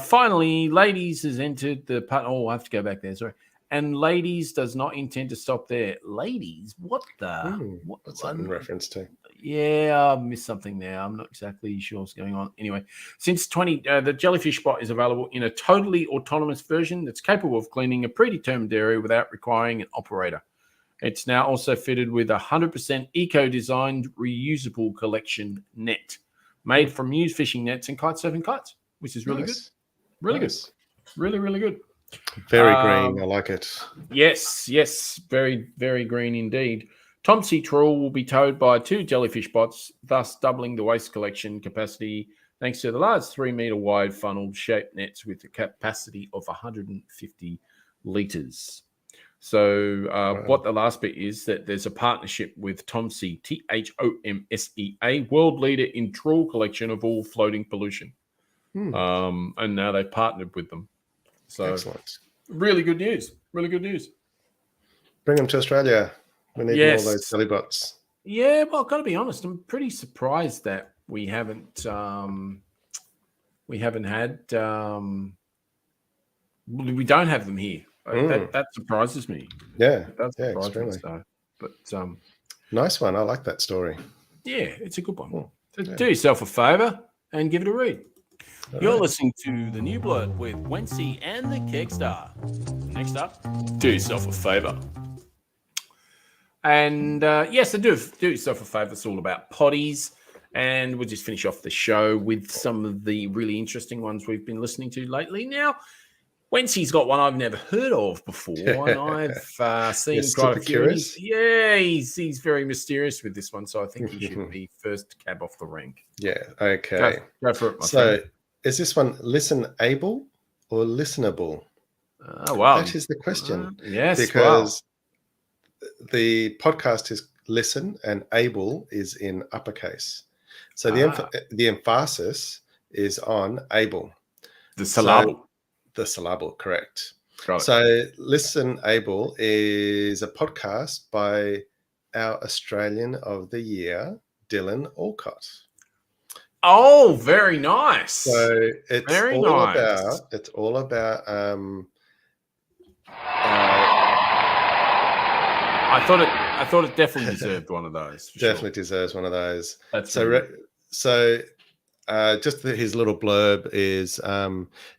Finally, Ladies has entered the... I have to go back there, sorry. And Ladies does not intend to stop there. Ladies? What the... What's that in reference to? Yeah, I missed something there. I'm not exactly sure what's going on. Anyway, since the Jellyfish Bot is available in a totally autonomous version that's capable of cleaning a predetermined area without requiring an operator. It's now also fitted with a 100% eco-designed reusable collection net made from used fishing nets and kite surfing kites, which is really good. Really good. Really, really good. Very green. I like it. Yes. Very, very green indeed. Tomsey trawl will be towed by 2 jellyfish bots, thus doubling the waste collection capacity thanks to the large 3-meter wide funnel shaped nets with a capacity of 150 litres. So what the last bit is that there's a partnership with Tomsea, THOMSEA, world leader in trawl collection of all floating pollution. And now they've partnered with them. So excellent. Really good news. Really good news. Bring them to Australia. We need more of those jelly bots. Yeah, well, I've got to be honest. I'm pretty surprised that we haven't had we don't have them here. That surprises me. Yeah, that surprises extremely. me. So, but nice one. I like that story. Yeah, it's a good one. So do yourself a favour and give it a read. You're listening to The New Blurt with Wencee and the Kegsta. Next up, do yourself a favour. And yes, do yourself a favour. It's all about potties. And we'll just finish off the show with some of the really interesting ones we've been listening to lately. Now, Wencee's got one I've never heard of before, and I've seen quite a few. He's very mysterious with this one, so I think he should be first cab off the rank. Yeah, okay. Go for it, my friend. Is this one listenable or listenable? Wow. That is the question. Yes, because the podcast is listen and able is in uppercase. So the emphasis is on able. The syllable. The syllable, correct. Got it. So Listen Able is a podcast by our Australian of the Year, Dylan Alcott. Oh, very nice. So it's very all nice. all about I thought it definitely deserved one of those. Definitely deserves one of those. That's just his little blurb is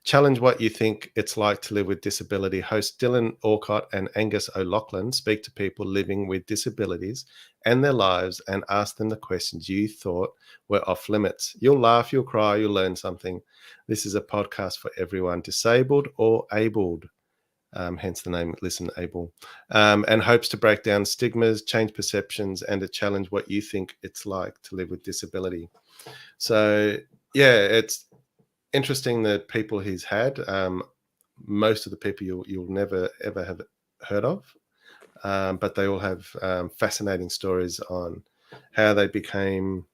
challenge what you think it's like to live with disability. Host Dylan Alcott and Angus O'Loughlin speak to people living with disabilities and their lives and ask them the questions you thought were off limits. You'll laugh, you'll cry, you'll learn something. This is a podcast for everyone, disabled or abled. hence the name Listen Able, and hopes to break down stigmas, change perceptions, and to challenge what you think it's like to live with disability. So, yeah, it's interesting that people he's had, most of the people you'll never, ever have heard of, but they all have fascinating stories on how they became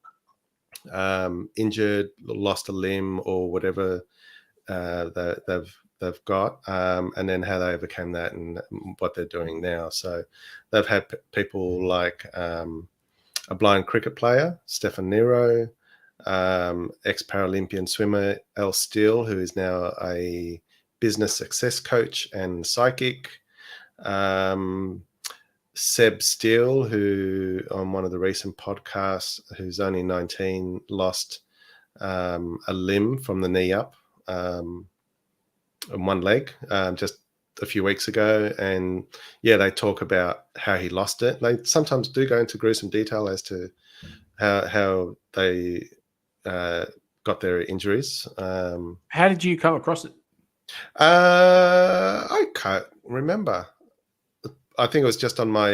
injured, lost a limb, or whatever they've got, and then how they overcame that and what they're doing now. So they've had people like a blind cricket player, Stefan Nero, ex-Paralympian swimmer Elle Steele, who is now a business success coach and psychic, Seb Steele, who on one of the recent podcasts, who's only 19, lost a limb from the knee up, and one leg, just a few weeks ago. And yeah, they talk about how he lost it. They sometimes do go into gruesome detail as to how they got their injuries. How did you come across it? I can't remember. I think it was just on my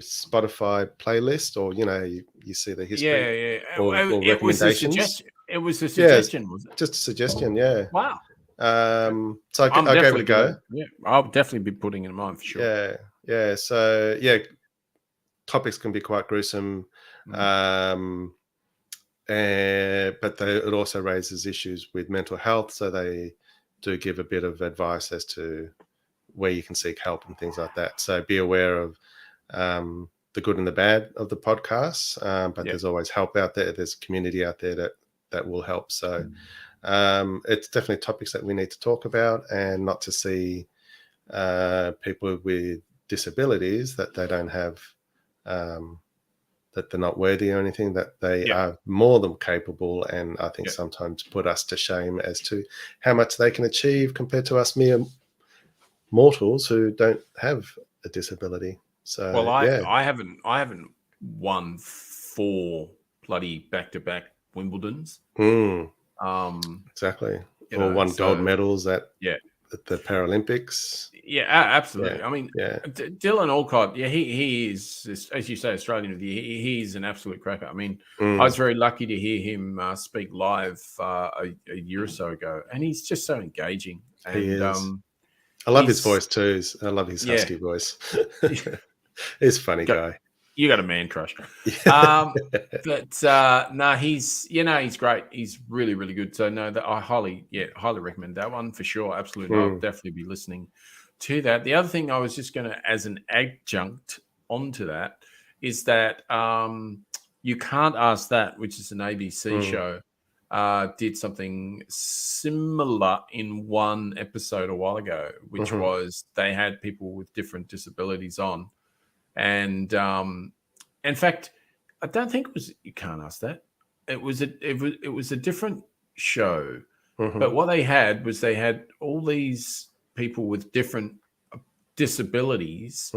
Spotify playlist, or you see the history. Yeah. Or it was a recommendations. It was a suggestion, was it? Just a suggestion, yeah. Wow. So I gave it a go. Yeah, I'll definitely be putting it in mind for sure. Yeah. So yeah, topics can be quite gruesome, but it also raises issues with mental health. So they do give a bit of advice as to where you can seek help and things like that. So be aware of the good and the bad of the podcasts, but there's always help out there. There's a community out there that will help. So it's definitely topics that we need to talk about, and not to see people with disabilities that they don't have, that they're not worthy or anything, that they are more than capable, and I think sometimes put us to shame as to how much they can achieve compared to us mere mortals who don't have a disability. So well, I haven't won 4 bloody back-to-back Wimbledons. Exactly. Or won gold medals at the Paralympics. Yeah, absolutely. Yeah. I mean, Dylan Alcott, he is, as you say, Australian of the Year. He's an absolute cracker. I mean, I was very lucky to hear him speak live a year or so ago, and he's just so engaging. And, he is. I love his voice too. I love his husky voice. He's a funny guy. You got a man crush. But no, he's great. He's really, really good. So no, that I highly recommend that one for sure. Absolutely. I'll definitely be listening to that. The other thing I was just going to, as an adjunct onto that, is that You Can't Ask That, which is an ABC show, did something similar in one episode a while ago, which was they had people with different disabilities on. And in fact, I don't think it was You Can't Ask That. It was a different show. But what they had was they had all these people with different disabilities,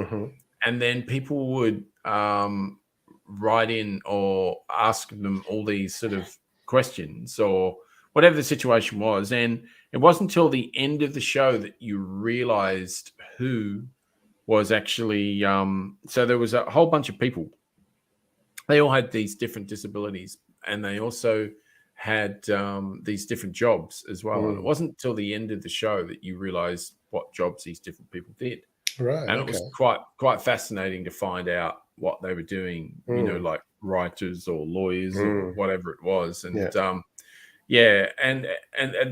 and then people would write in or ask them all these sort of questions or whatever the situation was. And it wasn't until the end of the show that you realized who was actually so there was a whole bunch of people. They all had these different disabilities, and they also had these different jobs as well. And it wasn't until the end of the show that you realized what jobs these different people did. Right. And it was quite fascinating to find out what they were doing, like writers or lawyers or whatever it was. And and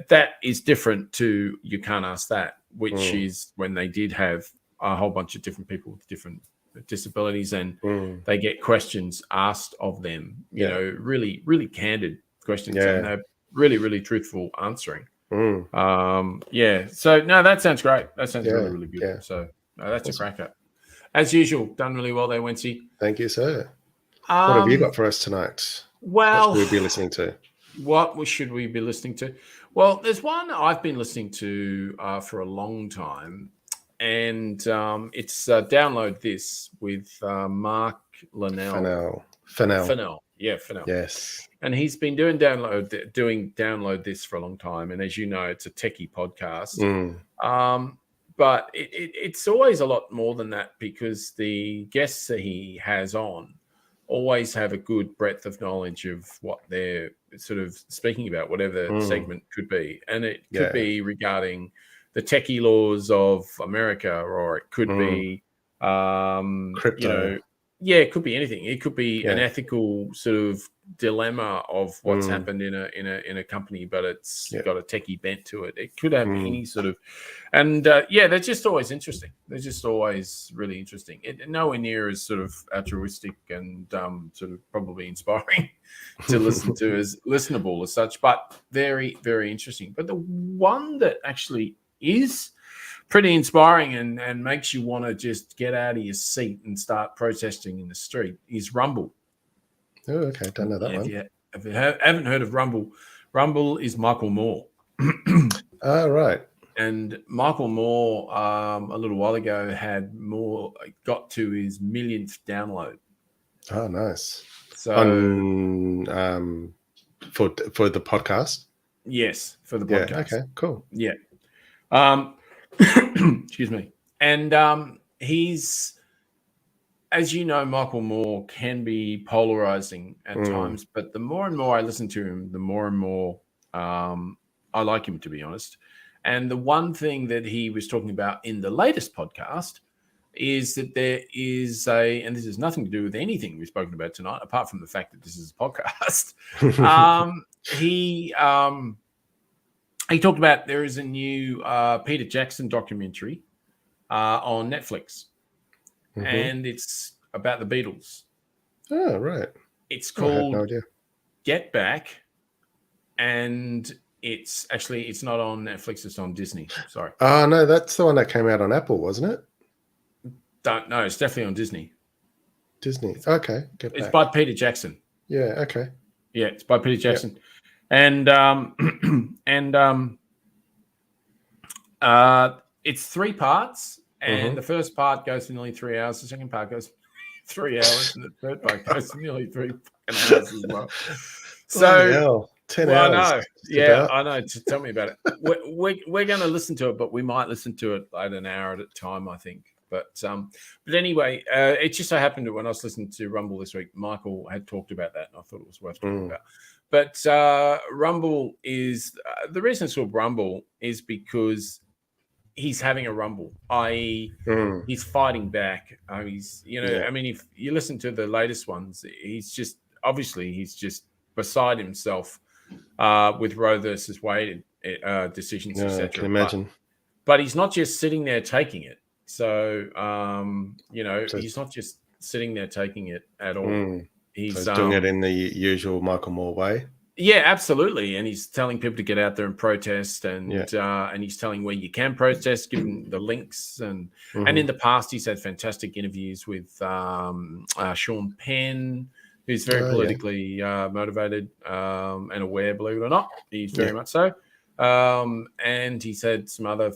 that is different to You Can't Ask That, which is when they did have a whole bunch of different people with different disabilities, and they get questions asked of them, you know, really, really candid questions, and they're really, really truthful answering. So no, that sounds great. That sounds really, really good. So no, that's awesome. A cracker. As usual, done really well there, Wencee. Thank you, sir. What have you got for us tonight? Well, what should we be listening to? What should we be listening to? Well, there's one I've been listening to for a long time, and it's Download This with Mark Linnell. Fennell. Yeah, Fennell. Yes. And he's been doing Download This for a long time. And as you know, it's a techie podcast. but it's always a lot more than that, because the guests that he has on always have a good breadth of knowledge of what they're sort of speaking about, whatever the segment could be. And it could be regarding the techie laws of America, or it could be, crypto. It could be anything. It could be an ethical sort of dilemma of what's happened in a company, but it's got a techie bent to it. It could have any sort of, and they're just always interesting. They're just always really interesting. Nowhere near as sort of altruistic and sort of probably inspiring to listen to, as listenable as such, but very, very interesting. But the one that actually is pretty inspiring and makes you want to just get out of your seat and start protesting in the street is Rumble. Oh, okay. Don't know that one. If you haven't heard of Rumble, Rumble is Michael Moore. Right. And Michael Moore, a little while ago, got to his millionth download. Oh, nice. So for the podcast. Yes, for the podcast. Yeah, okay, cool. Yeah. Excuse me. And he's, as you know, Michael Moore can be polarizing at times, but the more and more I listen to him, the more and more I like him, to be honest. And the one thing that he was talking about in the latest podcast is that there is and this has nothing to do with anything we've spoken about tonight, apart from the fact that this is a podcast. He talked about there is a new Peter Jackson documentary on Netflix, and it's about the Beatles. Oh, right. It's I had called no idea. Get Back, and it's not on Netflix, it's on Disney. Sorry. Oh, no, that's the one that came out on Apple, wasn't it? Don't know. It's definitely on Disney. Disney. Okay. It's by Peter Jackson. Yeah, okay. Yeah, it's by Peter Jackson. Yep. It's 3 parts, and the first part goes for nearly 3 hours. The second part goes 3 hours, and the third part goes for nearly 3 hours as well. So 10 hours. I know. Yeah, I know. Tell me about it. We're going to listen to it, but we might listen to it at an hour at a time, I think. But anyway, it just so happened that when I was listening to Rumble this week, Michael had talked about that, and I thought it was worth talking about. But Rumble is the reason it's called Rumble is because he's having a rumble, i.e., he's fighting back. I mean, if you listen to the latest ones, he's just beside himself with Roe versus Wade decisions, etc. I can imagine. But he's not just sitting there taking it. So, he's not just sitting there taking it at all. He's doing it in the usual Michael Moore way. Yeah, absolutely. And he's telling people to get out there and protest, and he's telling where you can protest, giving the links. And in the past, he's had fantastic interviews with Sean Penn, who's very politically motivated and aware, believe it or not. He's very much so. And he said some other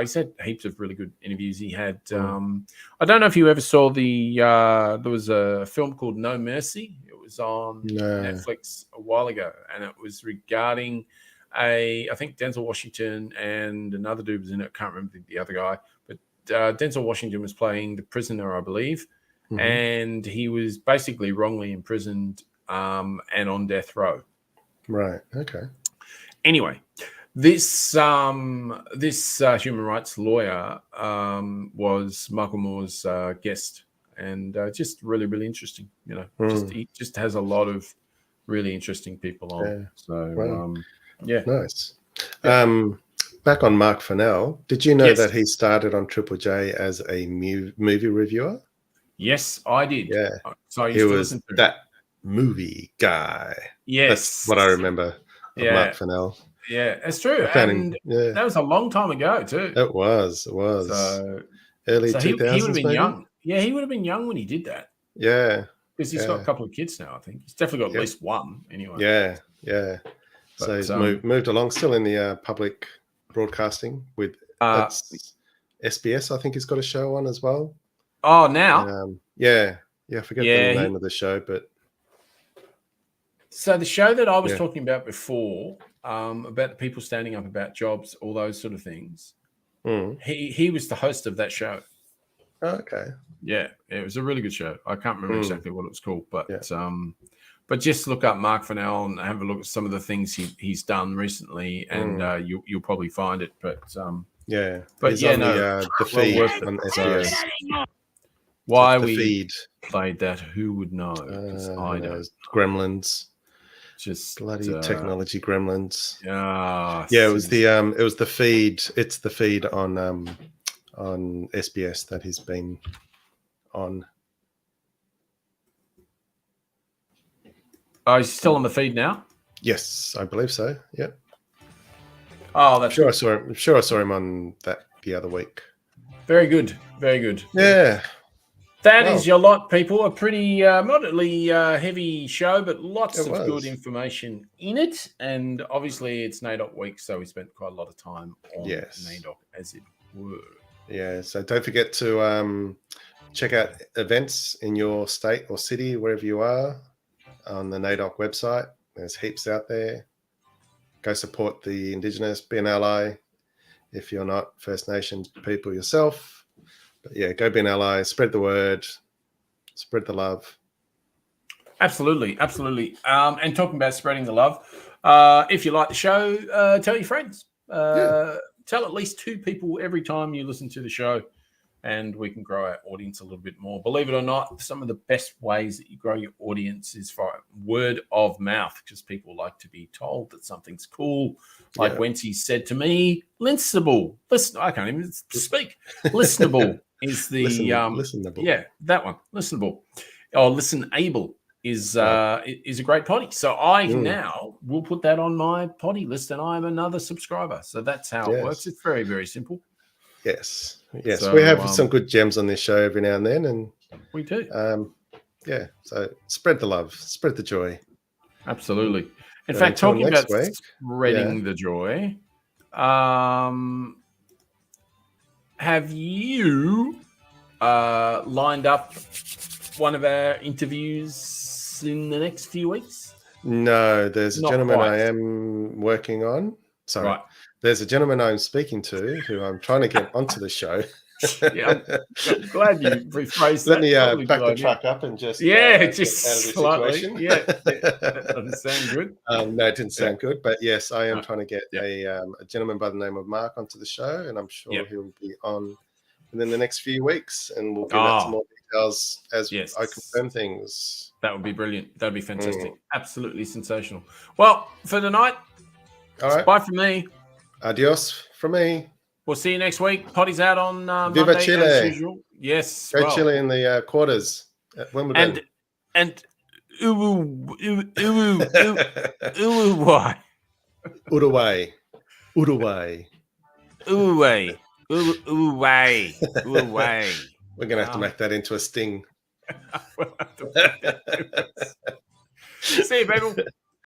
he's had heaps of really good interviews. He had I don't know if you ever saw there was a film called No Mercy. It was on Netflix a while ago, and it was regarding I think Denzel Washington and another dude was in it. I can't remember the other guy, but Denzel Washington was playing the prisoner, I believe, and he was basically wrongly imprisoned and on death row. Right. Okay. Anyway, this human rights lawyer was Michael Moore's guest, and just really, really interesting. He just has a lot of really interesting people on. Yeah. So, nice. Yeah. Back on Mark Fennell, did you know that he started on Triple J as a movie reviewer? Yes, I did. Yeah. So I used to listen to that movie guy. Yes. That's what I remember of Mark Fennell. Yeah, it's true. And that was a long time ago too. It was. So, early 2000s, he would have been maybe? Young. Yeah, he would have been young when he did that. Yeah. Because he's got a couple of kids now, I think. He's definitely got at least one anyway. Yeah. So he's moved along, still in the public broadcasting with SBS, I think he's got a show on as well. Oh, now? I forget the name of the show, but... So the show that I was talking about before, about the people standing up about jobs, all those sort of things, Mm. He was the host of that show. Okay. Yeah, it was a really good show. I can't remember exactly what it was called, but Yeah. but just look up Mark Fennell and have a look at some of the things he's done recently, and you'll probably find it. But Yeah. but He's yeah, on no, the well feed worth it. on So SBS. why It's the we feed. played that, who would know? 'Cause I don't. Gremlins. Just Bloody technology gremlins. Yeah, Yeah, it was the feed. It's the feed on SBS that he's been on. Oh, he's still on the feed now? Yes, I believe so. Yeah. Oh, that's I'm good. sure I saw him on that the other week. Very good. Very good. Yeah. That is your lot, people. A pretty moderately heavy show, but lots of good information in it. And obviously, it's NAIDOC week, so we spent quite a lot of time on NAIDOC, as it were. Yeah. So don't forget to check out events in your state or city, wherever you are, on the NAIDOC website. There's heaps out there. Go support the Indigenous, be an ally if you're not First Nations people yourself. But yeah, go be an ally, spread the word, spread the love. Absolutely, absolutely. And talking about spreading the love, if you like the show, tell your friends. Tell at least 2 people every time you listen to the show, and we can grow our audience a little bit more. Believe it or not, some of the best ways that you grow your audience is for word of mouth, because people like to be told that something's cool. Like Wencee said to me, listenable. Listen, I can't even speak. Listenable is the listenable. Yeah, that one. Listenable or listenable is a great potty. So I now will put that on my potty list, and I'm another subscriber. So that's how it works. It's very, very simple. Yes. So, we have some good gems on this show every now and then, and we do. So spread the love, spread the joy. Absolutely. In fact, talking about spreading the joy, have you lined up one of our interviews in the next few weeks? No, there's a Not gentleman quite. I am working on. Sorry. Right. There's a gentleman I'm speaking to who I'm trying to get onto the show. I'm glad you rephrased that. Let me Totally back good the idea. truck up and just just get out of this slightly. situation. That doesn't sound good. No, it didn't sound good. But yes, I am trying to get a gentleman by the name of Mark onto the show, and I'm sure he'll be on within the next few weeks, and we'll give out some more details as I confirm things. That would be brilliant. That would be fantastic. Absolutely sensational. Well, for tonight, all right. Bye from me. Adios from me. We'll see you next week. Potty's out on Viva Monday Chile. as usual. Yes. Go Chile in the quarters at Wimbledon. And Uruguay. Uruguay. We're going to have to make that into a sting. See you, people.